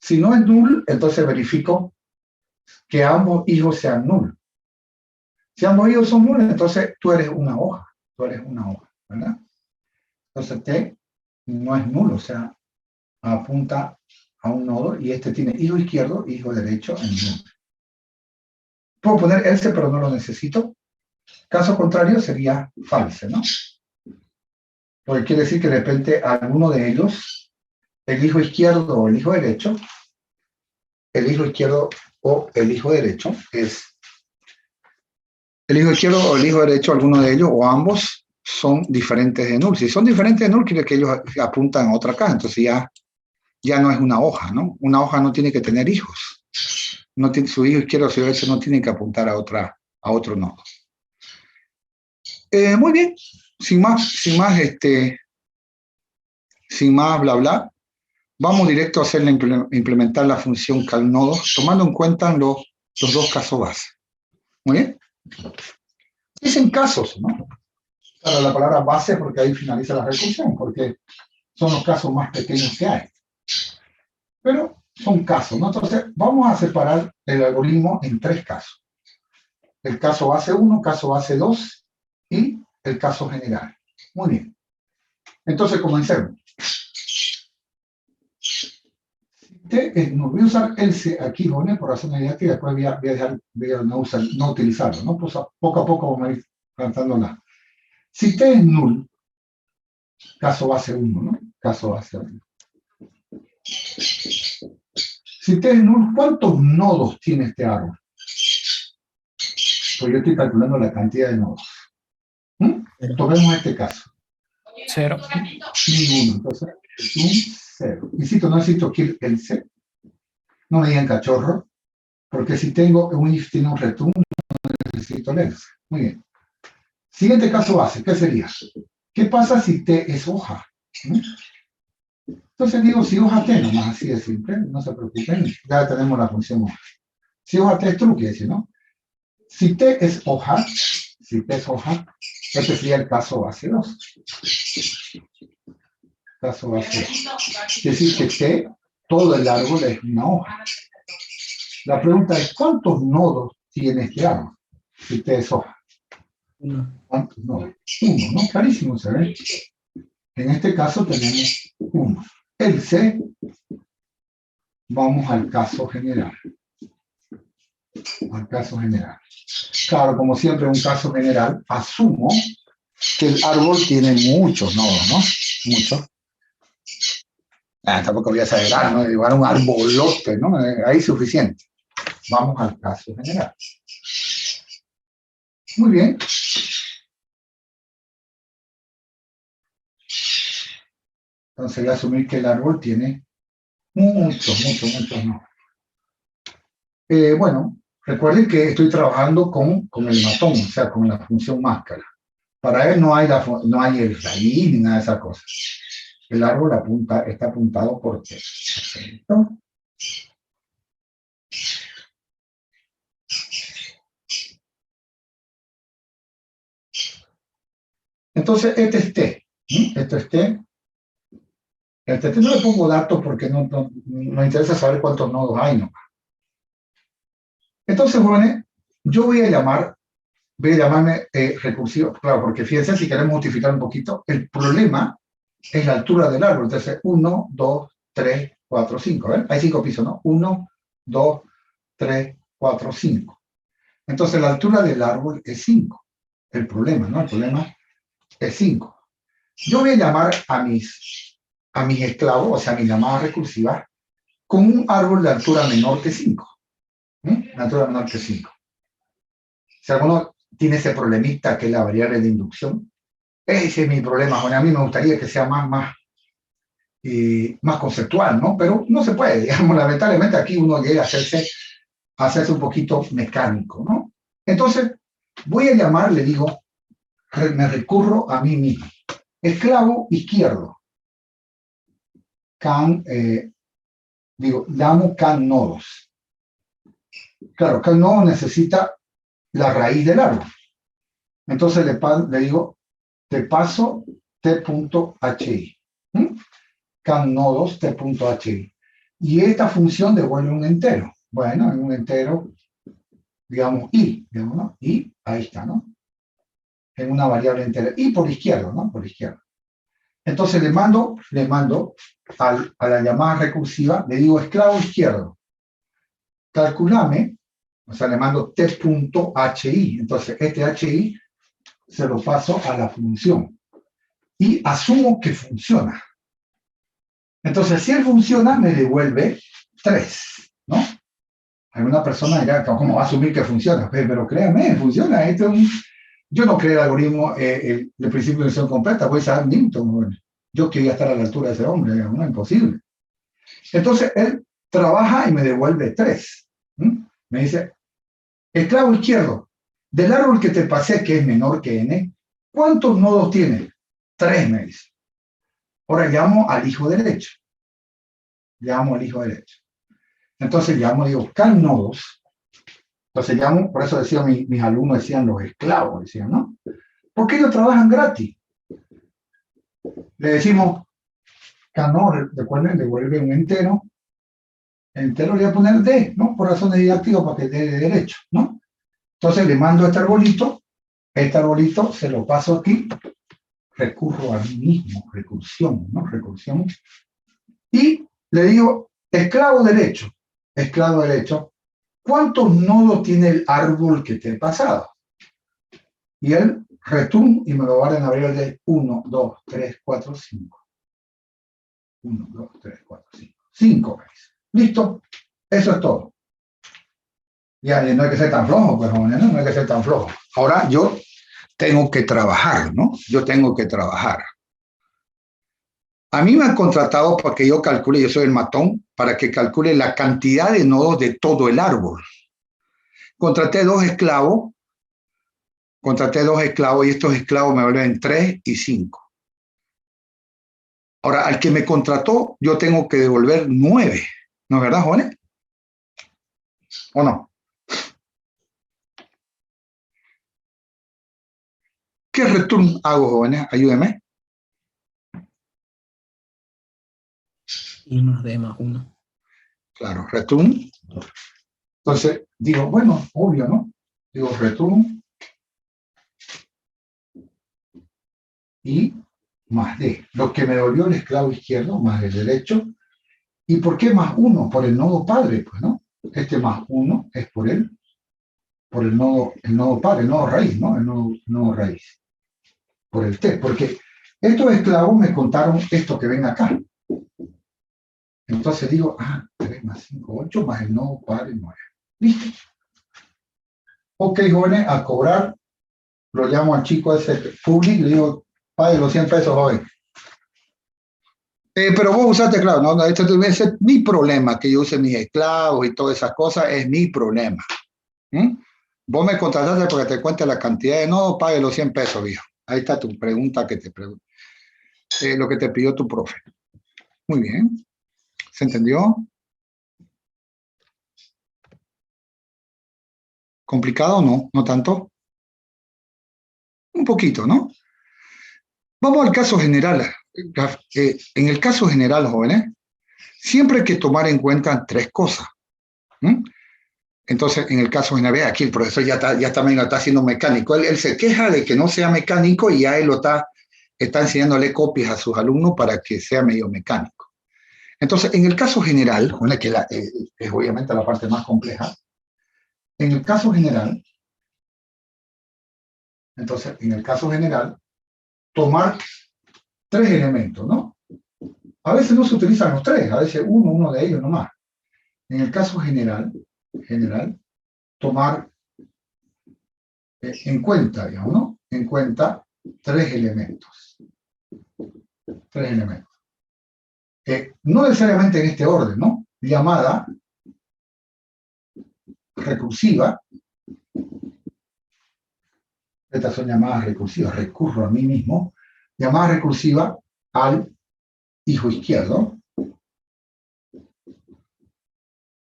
Speaker 1: Si no es null, entonces verifico que ambos hijos sean null. Si ambos hijos son null, entonces tú eres una hoja. ¿Verdad? Entonces T no es nulo, o sea, apunta a un nodo y este tiene hijo izquierdo y hijo derecho en null. Puedo poner else, pero no lo necesito. Caso contrario sería false, ¿no? Porque quiere decir que de repente alguno de ellos, el hijo izquierdo o el hijo derecho, el hijo izquierdo o el hijo derecho es el hijo izquierdo o el hijo derecho, alguno de ellos o ambos son diferentes de null. Si son diferentes de null, quiere que ellos apuntan a otra caja, entonces ya no es una hoja, ¿no? Una hoja no tiene que tener hijos. No tiene, su hijo izquierdo o su derecho no tienen que apuntar a otro nodo. Muy bien, sin más bla bla, vamos directo a implementar la función calnodo, tomando en cuenta los dos casos base. Muy bien. Dicen casos, ¿no? Claro, la palabra base porque ahí finaliza la recursión, porque son los casos más pequeños que hay. Pero son casos, ¿no? Entonces, vamos a separar el algoritmo en 3 casos. El caso base 1, caso base 2 y el caso general. Muy bien. Entonces, comencemos. No voy a usar else aquí, ¿no? Por razón didáctica, después voy a no utilizarlo, ¿no? Pues poco a poco vamos a ir planteándola. Si T es null, caso base 1, ¿no? Caso base 1. Si T es null, ¿cuántos nodos tiene este árbol? Pues yo estoy calculando la cantidad de nodos. Tomemos este caso.
Speaker 5: 0.
Speaker 1: Ninguno. Entonces, es un 0. Insisto, no necesito kill else. No me digan cachorro. Porque si tengo un if tiene un return, no necesito el else. Muy bien. Siguiente caso base, ¿qué sería? ¿Qué pasa si T es hoja? Entonces digo, si hoja T, nomás así de simple, no se preocupen, ya tenemos la función hoja. Si hoja T es true, quiere decir, ¿no? Si T es hoja, este sería el caso base 2. Caso base 2. Quiere decir que T, todo el árbol es una hoja. La pregunta es, ¿cuántos nodos tiene este árbol? Si T es hoja. ¿Cuántos nodos? 1, ¿no? Clarísimo, ¿se ve? En este caso tenemos 1. El C, vamos al caso general. Claro, como siempre, un caso general, asumo que el árbol tiene muchos nodos, ¿no? Muchos. Tampoco voy a exagerar, ¿no? Igual un arbolote, ¿no? Ahí es suficiente. Vamos al caso general. Muy bien. Entonces voy a asumir que el árbol tiene muchos nodos. Bueno, recuerden que estoy trabajando con el matón, o sea, con la función máscara. Para él no hay el raíz ni nada de esas cosas. El árbol está apuntado por T. Perfecto. Entonces, este es T. Este es T. Este T no le pongo datos porque no interesa saber cuántos nodos hay, ¿no? Entonces, jóvenes, yo voy a llamarme recursivo, claro, porque fíjense, si queremos justificar un poquito, el problema es la altura del árbol. Entonces, 1, 2, 3, 4, 5. ¿Ven? Hay 5 pisos, ¿no? 1, 2, 3, 4, 5. Entonces, la altura del árbol es 5. El problema, ¿no? El problema es 5. Yo voy a llamar a mis esclavos, o sea, a mi llamada recursiva, con un árbol de altura menor que 5. La altura menor que 5. Si alguno tiene ese problemita que es la variable de inducción, ese es mi problema. Bueno, a mí me gustaría que sea más conceptual, ¿no? Pero no se puede, digamos, lamentablemente aquí uno llega a hacerse un poquito mecánico, ¿no? Entonces, voy a llamar, le digo, me recurro a mí mismo. Esclavo izquierdo. Llamo can nodos. Claro, can nodo necesita la raíz del árbol. Entonces le digo, te paso t.hi. Can nodos t.hi. Y esta función devuelve un entero. Bueno, en un entero, digamos, digamos, ¿no? Y ahí está, ¿no? En una variable entera. Y por izquierda, ¿no? Por izquierda. Entonces le mando a la llamada recursiva, le digo esclavo izquierdo. Calculame, o sea, le mando t.hi. Entonces, este hi se lo paso a la función. Y asumo que funciona. Entonces, si él funciona, me devuelve 3, ¿no? Alguna persona dirá, ¿cómo va a asumir que funciona? Pero créame, funciona. Yo no creo el algoritmo, el principio de inducción completa, voy a usar Newton. Yo quería estar a la altura de ese hombre, no es imposible. Entonces, él trabaja y me devuelve 3. Me dice, esclavo izquierdo, del árbol que te pasé, que es menor que n, ¿cuántos nodos tiene? 3, me dice. Ahora llamo al hijo derecho. Entonces digo, can nodos. Entonces por eso decía mis alumnos decían los esclavos, decían, ¿no? ¿Por qué ellos trabajan gratis? Le decimos, can nodos, recuerden, devuelve un entero. Entero le voy a poner D, ¿no? Por razones didácticas para que dé de derecho, ¿no? Entonces le mando este arbolito se lo paso aquí, recurro a mí mismo, recursión, ¿no? Recursión. Y le digo, esclavo derecho, ¿cuántos nodos tiene el árbol que te he pasado? Y él return y me lo va a abrir de 1, 2, 3, 4, 5. 1, 2, 3, 4, 5. 5 veces. ¿Listo? Eso es todo. Ya, no hay que ser tan flojo, pues, jóvenes, no hay que ser tan flojo. Ahora yo tengo que trabajar, ¿no? A mí me han contratado para que yo calcule, yo soy el matón, para que calcule la cantidad de nodos de todo el árbol. Contraté dos esclavos y estos esclavos me vuelven 3 y 5. Ahora, al que me contrató, yo tengo que devolver 9. ¿No es verdad, jóvenes? ¿O no? ¿Qué return hago, jóvenes? Ayúdenme.
Speaker 6: Y más D más 1.
Speaker 1: Claro, return. Entonces, digo, bueno, obvio, ¿no? Digo, return y más D. Lo que me devolvió el esclavo izquierdo, más el derecho. ¿Y por qué más 1? Por el nodo padre, pues, ¿no? Este más 1 es por el nodo padre, el nodo raíz, ¿no? El nodo raíz. Por el T, porque estos esclavos me contaron esto que ven acá. Entonces digo, 3 más 5, 8, más el nodo padre 9. ¿Listo? Ok, jóvenes, a cobrar, lo llamo al chico ese public, le digo, pague los 100 pesos, joven. Pero vos usaste esclavos, no, esto es mi problema, que yo use mis esclavos y todas esas cosas, es mi problema. Vos me contrataste porque te cuente la cantidad de nodos, pague los 100 pesos, viejo. Ahí está tu pregunta que te pregunto. Lo que te pidió tu profe. Muy bien. ¿Se entendió? ¿Complicado o no? ¿No tanto? Un poquito, ¿no? Vamos al caso general. En el caso general, jóvenes, siempre hay que tomar en cuenta 3 cosas. Entonces, en el caso general, aquí el profesor ya también lo está haciendo mecánico. Él se queja de que no sea mecánico y ya él está enseñándole copias a sus alumnos para que sea medio mecánico. Entonces, en el caso general, que es obviamente la parte más compleja, en el caso general, tomar 3 elementos, ¿no? A veces no se utilizan los 3, a veces uno de ellos nomás. En el caso general, general, tomar en cuenta, digamos, ¿no? En cuenta tres elementos. Tres elementos. No necesariamente en este orden, ¿no? Llamada recursiva. Estas son llamadas recursivas. Recurro a mí mismo. Llamada recursiva al hijo izquierdo.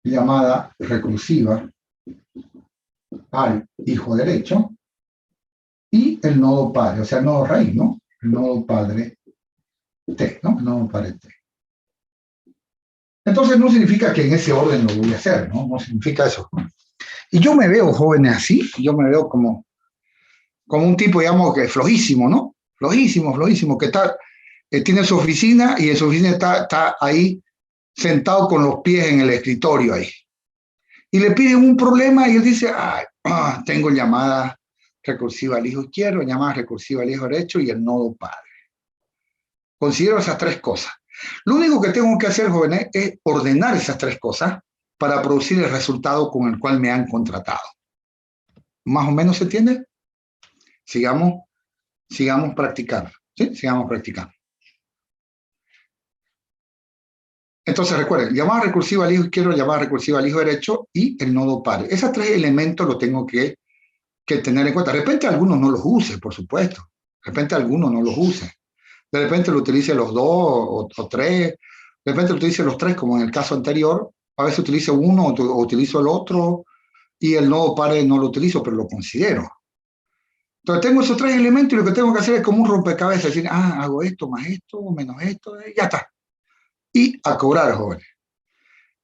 Speaker 1: Llamada recursiva al hijo derecho. Y el nodo padre, o sea, el nodo raíz, ¿no? El nodo padre T, ¿no? El nodo padre T. Entonces no significa que en ese orden lo voy a hacer, ¿no? No significa eso. Y yo me veo, jóvenes, así. Yo me veo como un tipo, digamos, que flojísimo, ¿no? Flojísimo, que está, tiene su oficina y en su oficina está ahí sentado con los pies en el escritorio ahí. Y le piden un problema y él dice, tengo llamada recursiva al hijo izquierdo, llamada recursiva al hijo derecho y el nodo padre. Considero esas tres cosas. Lo único que tengo que hacer, jóvenes, es ordenar esas tres cosas para producir el resultado con el cual me han contratado. ¿Más o menos se entiende? Sigamos practicando. ¿Sí? Sigamos practicando. Entonces recuerden, llamada recursiva al hijo izquierdo, llamada recursiva al hijo derecho y el nodo padre. Esos tres elementos los tengo que tener en cuenta. De repente algunos no los use, por supuesto. De repente algunos no los use. De repente lo utilice los dos o tres. De repente lo utilice los tres, como en el caso anterior. A veces utilizo uno o utilizo el otro. Y el nodo padre no lo utilizo, pero lo considero. Entonces tengo esos tres elementos y lo que tengo que hacer es como un rompecabezas. Decir, hago esto, más esto, menos esto, ya está. Y a cobrar, jóvenes.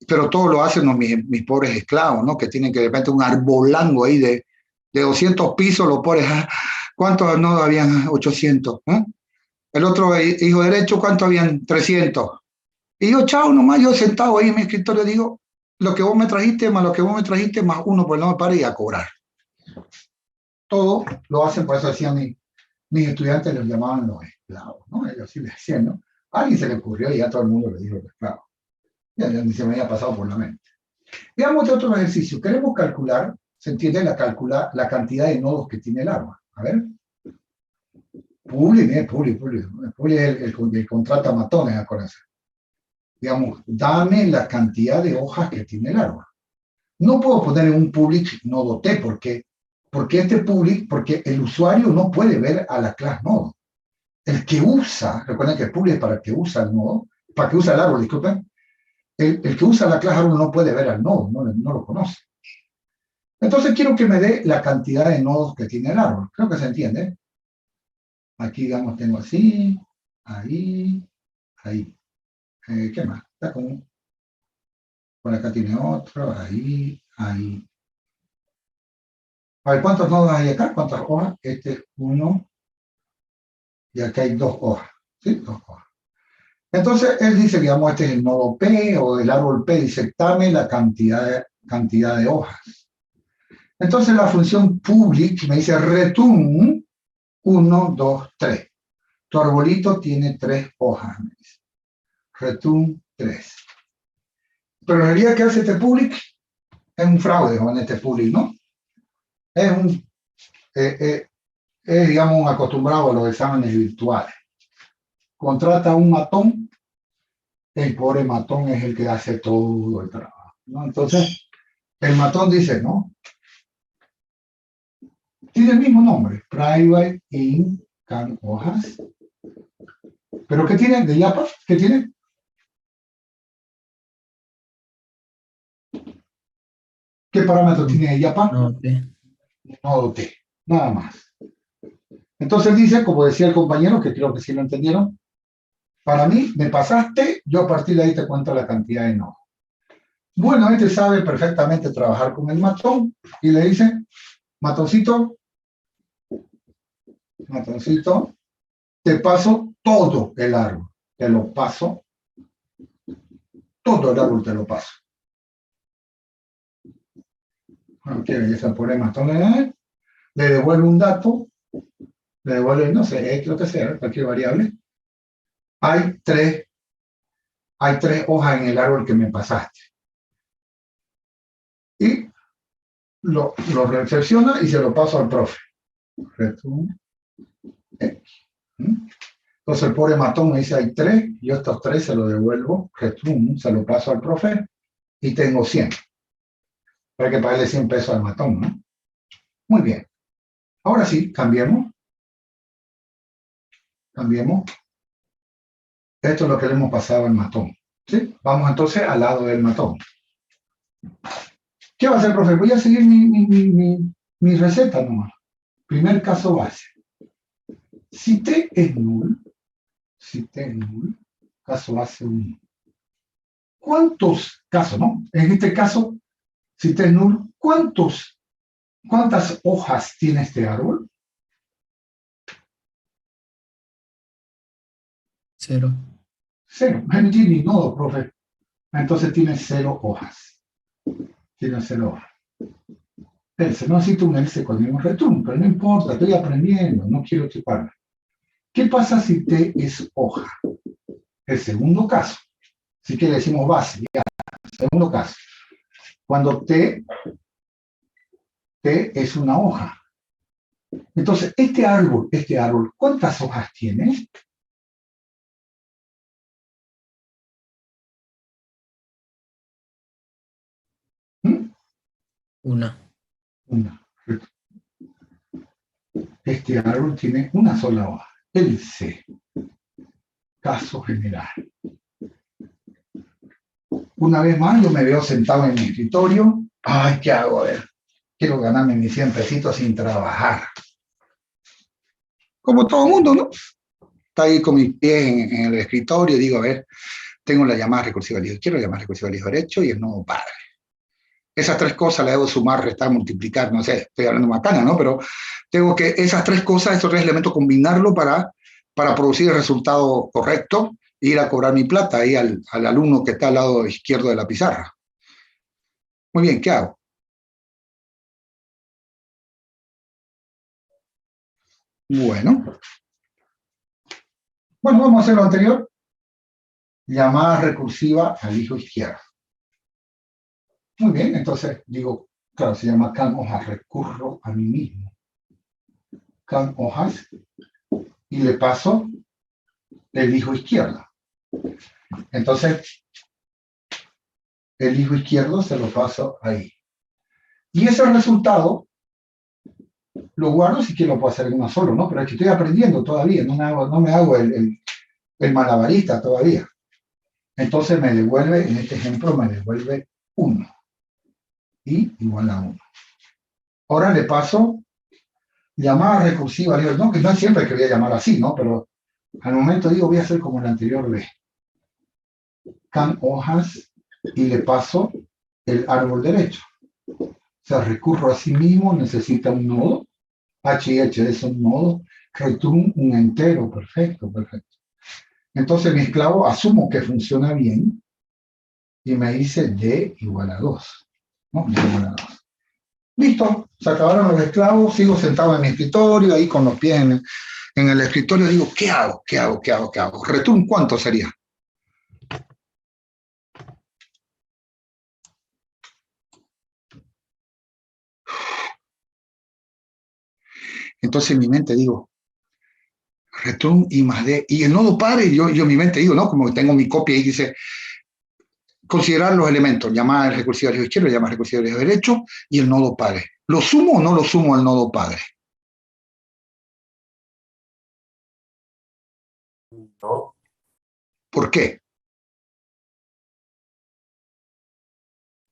Speaker 1: Pero todo lo hacen mis pobres esclavos, ¿no? Que tienen que de repente un arbolango ahí de 200 pisos, los pobres, ¿cuántos nodos habían? 800, ¿eh? El otro hijo derecho, ¿cuántos habían? 300. Y yo, chao, nomás, yo sentado ahí en mi escritorio digo, lo que vos me trajiste, más lo que vos me trajiste, más uno, pues no me pare y a cobrar. Todo lo hacen, por eso decían mis estudiantes, los llamaban los esclavos, ¿no? Ellos sí les decían, ¿no? A alguien se le ocurrió y ya todo el mundo le dijo los esclavos. Ya ni se me había pasado por la mente. Veamos otro ejercicio. Queremos calcular, se entiende, la cantidad de nodos que tiene el árbol. A ver. Publi es el que contrata matones, acuérdense. Digamos, dame la cantidad de hojas que tiene el árbol. No puedo poner en un public nodo T, porque el usuario no puede ver a la clase nodo. El que usa, recuerden que el public es para el que usa el nodo, para que usa el árbol, disculpen. El que usa la clase árbol no puede ver al nodo, no lo conoce. Entonces quiero que me dé la cantidad de nodos que tiene el árbol. Creo que se entiende. Aquí, digamos, tengo así, ahí. ¿Qué más? Está como... Por acá tiene otro, ahí. A ver, ¿cuántos nodos hay acá? ¿Cuántas hojas? Este es uno. Y acá hay dos hojas. ¿Sí? Dos hojas. Entonces, él dice, digamos, este es el nodo P, o el árbol P, dice, dame la cantidad de hojas. Entonces, la función public me dice, return 1, 2, 3. Tu arbolito tiene 3 hojas, me dice. Return 3. Pero en realidad, ¿qué hace este public? Es un fraude con este public, ¿no? Es digamos, un acostumbrado a los exámenes virtuales. Contrata un matón, el pobre matón es el que hace todo el trabajo, ¿no? Entonces, el matón dice, ¿no? Tiene el mismo nombre, private in can hojas. ¿Pero qué tiene de Yapa? ¿Qué tiene? ¿Qué parámetro tiene de Yapa?
Speaker 6: Nodo T.
Speaker 1: Nodo T, nada más. Entonces dice, como decía el compañero, que creo que sí lo entendieron, para mí, me pasaste, yo a partir de ahí te cuento la cantidad de nodos. Bueno, este sabe perfectamente trabajar con el matón y le dice, matoncito, te paso todo el árbol, te lo paso, todo el árbol te lo paso. No quiere que se pone matón, le devuelve un dato, le devuelve, no sé, X, lo que sea, cualquier variable. Hay tres hojas en el árbol que me pasaste. y lo reflexiona y se lo paso al profe. Return X. Entonces el pobre matón me dice hay 3, yo estos 3 se los devuelvo, return, se lo paso al profe y tengo 100. Hay que pagarle 100 pesos al matón, ¿no? Muy bien. Ahora sí, cambiemos. Cambiemos. Esto es lo que le hemos pasado al matón. ¿Sí? Vamos entonces al lado del matón. ¿Qué va a hacer, profe? Voy a seguir mi receta nomás. Primer caso base. Si T es null, caso base 1. ¿Cuántos casos, no? En este caso, si T es null, ¿cuántas hojas tiene este árbol?
Speaker 6: 0.
Speaker 1: 0. No tiene ni nodo, profe. Entonces tiene 0 hojas. Tiene 0 hojas. Else, no necesito un else con ningún return, pero no importa, estoy aprendiendo, no quiero chuparme. ¿Qué pasa si T es hoja? El segundo caso. Así que le decimos base, ya. Segundo caso. Cuando T es una hoja. Entonces, este árbol, ¿cuántas hojas tiene?
Speaker 6: Una.
Speaker 1: Una. Este árbol tiene una sola hoja. El C. Caso general. Una vez más yo me veo sentado en mi escritorio. Ay, ¿qué hago? A ver, quiero ganarme mis 100 pesitos sin trabajar. Como todo mundo, ¿no? Está ahí con mis pies en el escritorio y digo, a ver, tengo la llamada recursiva al hijo izquierdo, la llamada recursiva al hijo derecho y el nodo padre. Esas 3 cosas las debo sumar, restar, multiplicar, no sé, estoy hablando macana, ¿no? Pero tengo que esas 3 cosas, esos 3 elementos, combinarlo para producir el resultado correcto e ir a cobrar mi plata ahí al alumno que está al lado izquierdo de la pizarra. Muy bien, ¿qué hago? Bueno, vamos a hacer lo anterior. Llamada recursiva al hijo izquierdo. Muy bien, entonces digo, claro, se llama can hojas, recurro a mí mismo. Can hojas y le paso el hijo izquierdo. Entonces, el hijo izquierdo se lo paso ahí. Y ese resultado lo guardo si quiero, lo puedo hacer en uno solo, ¿no? Pero es que estoy aprendiendo todavía, no me hago el malabarista todavía. Entonces me devuelve, en este ejemplo, me devuelve 1. Y igual a 1. Ahora le paso llamada recursiva, no, que no es siempre que voy a llamar así, ¿no? Pero al momento digo, voy a hacer como el anterior vez. Can hojas y le paso el árbol derecho. O sea, recurro a sí mismo, necesita un nodo. H y H es un nodo. Return un entero. Perfecto. Entonces mi esclavo asumo que funciona bien y me dice D igual a 2. ¿No? D igual a 2. Listo, se acabaron los esclavos, sigo sentado en mi escritorio, ahí con los pies en el escritorio, digo, ¿qué hago? Return, ¿cuánto sería? Entonces en mi mente digo, return I más D, y el nodo padre, yo en mi mente digo, ¿no? Como que tengo mi copia y dice, considerar los elementos, llamada recursiva al hijo izquierdo, llamada recursiva al hijo derecho, y el nodo padre. ¿Lo sumo o no lo sumo al nodo padre?
Speaker 2: No.
Speaker 1: ¿Por qué?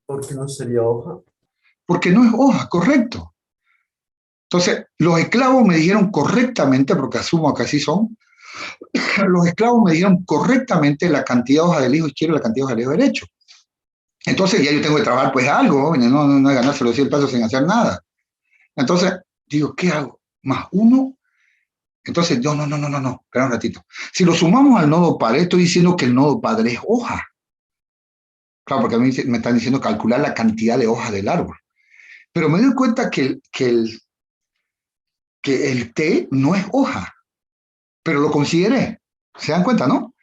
Speaker 2: ¿Por qué no sería hoja?
Speaker 1: Porque no es hoja, correcto. Entonces, los esclavos me dijeron correctamente, porque asumo que así son, los esclavos me dijeron correctamente la cantidad de hojas del hijo izquierdo y la cantidad de hojas del hijo derecho. Entonces ya yo tengo que trabajar pues algo, no es ganarse los 100 pesos sin hacer nada. Entonces, digo, ¿qué hago? Más 1. Entonces, no, espera un ratito. Si lo sumamos al nodo padre, estoy diciendo que el nodo padre es hoja. Claro, porque a mí me están diciendo calcular la cantidad de hojas del árbol. Pero me doy cuenta que el T no es hoja, pero lo consideré. ¿Se dan cuenta, no?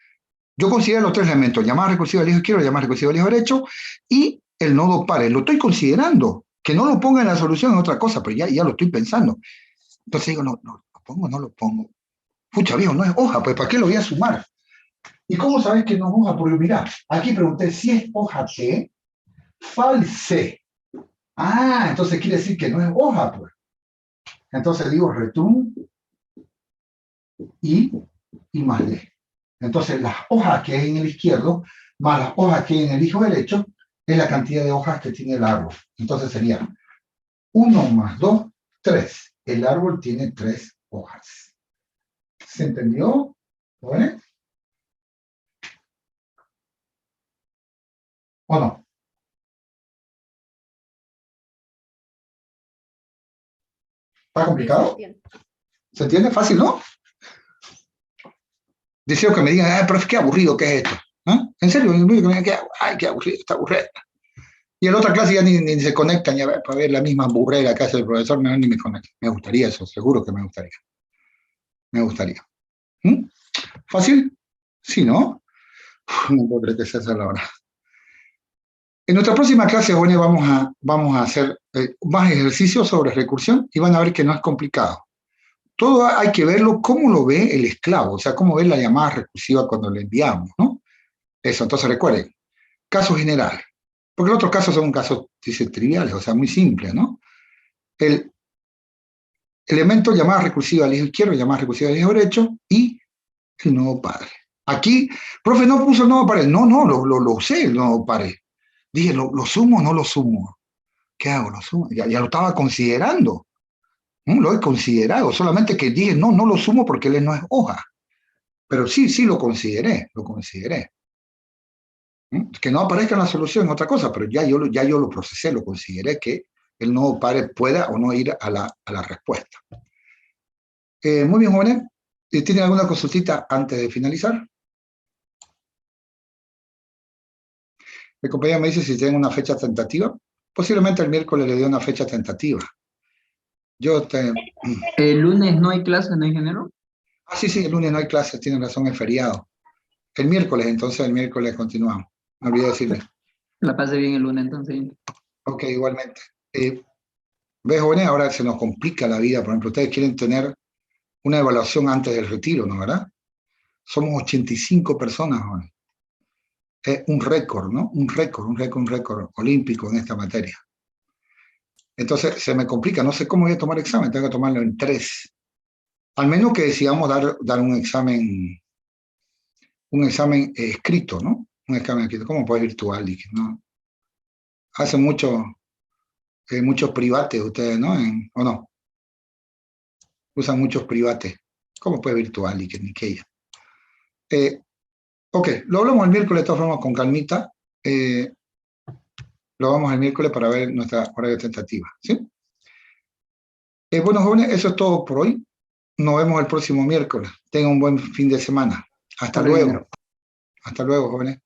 Speaker 1: Yo considero los 3 elementos, llamada recursiva al hijo izquierdo, llamada recursiva al hijo derecho, y el nodo par. Lo estoy considerando. Que no lo ponga en la solución es otra cosa, pero ya lo estoy pensando. Entonces digo, no, ¿lo pongo o no lo pongo? Pucha, viejo, no es hoja, pues ¿para qué lo voy a sumar? ¿Y cómo sabes que no es hoja? Porque mirá, aquí pregunté si es hoja T, false. Ah, entonces quiere decir que no es hoja, pues. Entonces digo return y más D. Entonces las hojas que hay en el izquierdo más las hojas que hay en el hijo derecho es la cantidad de hojas que tiene el árbol. Entonces sería 1 más 2, 3. El árbol tiene 3 hojas. ¿Se entendió? ¿Bueno? ¿O no? ¿Está complicado? ¿Se entiende? Fácil, ¿no? Deseo que me digan, ay, pero qué aburrido que es esto. ¿Ah? En serio, que me digan, ay, qué aburrido, está aburrido. Y en la otra clase ya ni se conectan ya para ver la misma burrera que hace el profesor, ni me conectan. Me gustaría eso, seguro que me gustaría. Me gustaría. ¿Mm? ¿Fácil? Sí, ¿no? Uf, no puedo creer que sea esa la hora. En nuestra próxima clase, bueno, vamos a hacer más ejercicios sobre recursión y van a ver que no es complicado. Todo hay que verlo cómo lo ve el esclavo, o sea, cómo ve la llamada recursiva cuando le enviamos, ¿no? Eso, entonces recuerden, caso general, porque los otros casos son casos, dice, triviales, o sea, muy simples, ¿no? El elemento llamada recursiva al hijo izquierdo, llamada recursiva al hijo derecho y el nodo padre. Aquí, profe, no puso el nodo padre. No, lo usé el nodo padre. Dije, ¿lo sumo o no lo sumo? ¿Qué hago? ¿Lo sumo? Ya lo estaba considerando. Lo he considerado, solamente que dije, no lo sumo porque él no es hoja. Pero sí lo consideré, Que no aparezca en la solución, otra cosa, pero ya yo lo procesé, lo consideré que el nodo padre pueda o no ir a la respuesta. Muy bien, jóvenes. ¿Tienen alguna consultita antes de finalizar? Mi compañera me dice si tienen una fecha tentativa. Posiblemente el miércoles le dé una fecha tentativa.
Speaker 4: ¿El lunes no hay clase, no, ingeniero?
Speaker 1: Sí, el lunes no hay clases, tienen razón, es feriado. El miércoles, entonces el miércoles continuamos. Me olvidé decirle.
Speaker 4: La pasé bien el lunes, entonces.
Speaker 1: Ok, igualmente. ¿Ves, jóvenes? Ahora se nos complica la vida. Por ejemplo, ustedes quieren tener una evaluación antes del retiro, ¿no? ¿Verdad? Somos 85 personas, jóvenes. Es un récord, ¿no? Un récord olímpico en esta materia. Entonces se me complica, no sé cómo voy a tomar examen, tengo que tomarlo en 3. Al menos que decidamos dar un examen escrito, ¿no? Un examen escrito, ¿cómo puede virtual? ¿No? Hacen muchos privates ustedes, ¿no? ¿O no? Usan muchos privates. ¿Cómo puede virtual? Ni que ella. Ok, lo hablamos el miércoles de todas formas con calmita. Lo vamos el miércoles para ver nuestra horario tentativa, ¿sí? Bueno, jóvenes, eso es todo por hoy. Nos vemos el próximo miércoles. Tengan un buen fin de semana. Hasta luego. Hasta luego, jóvenes.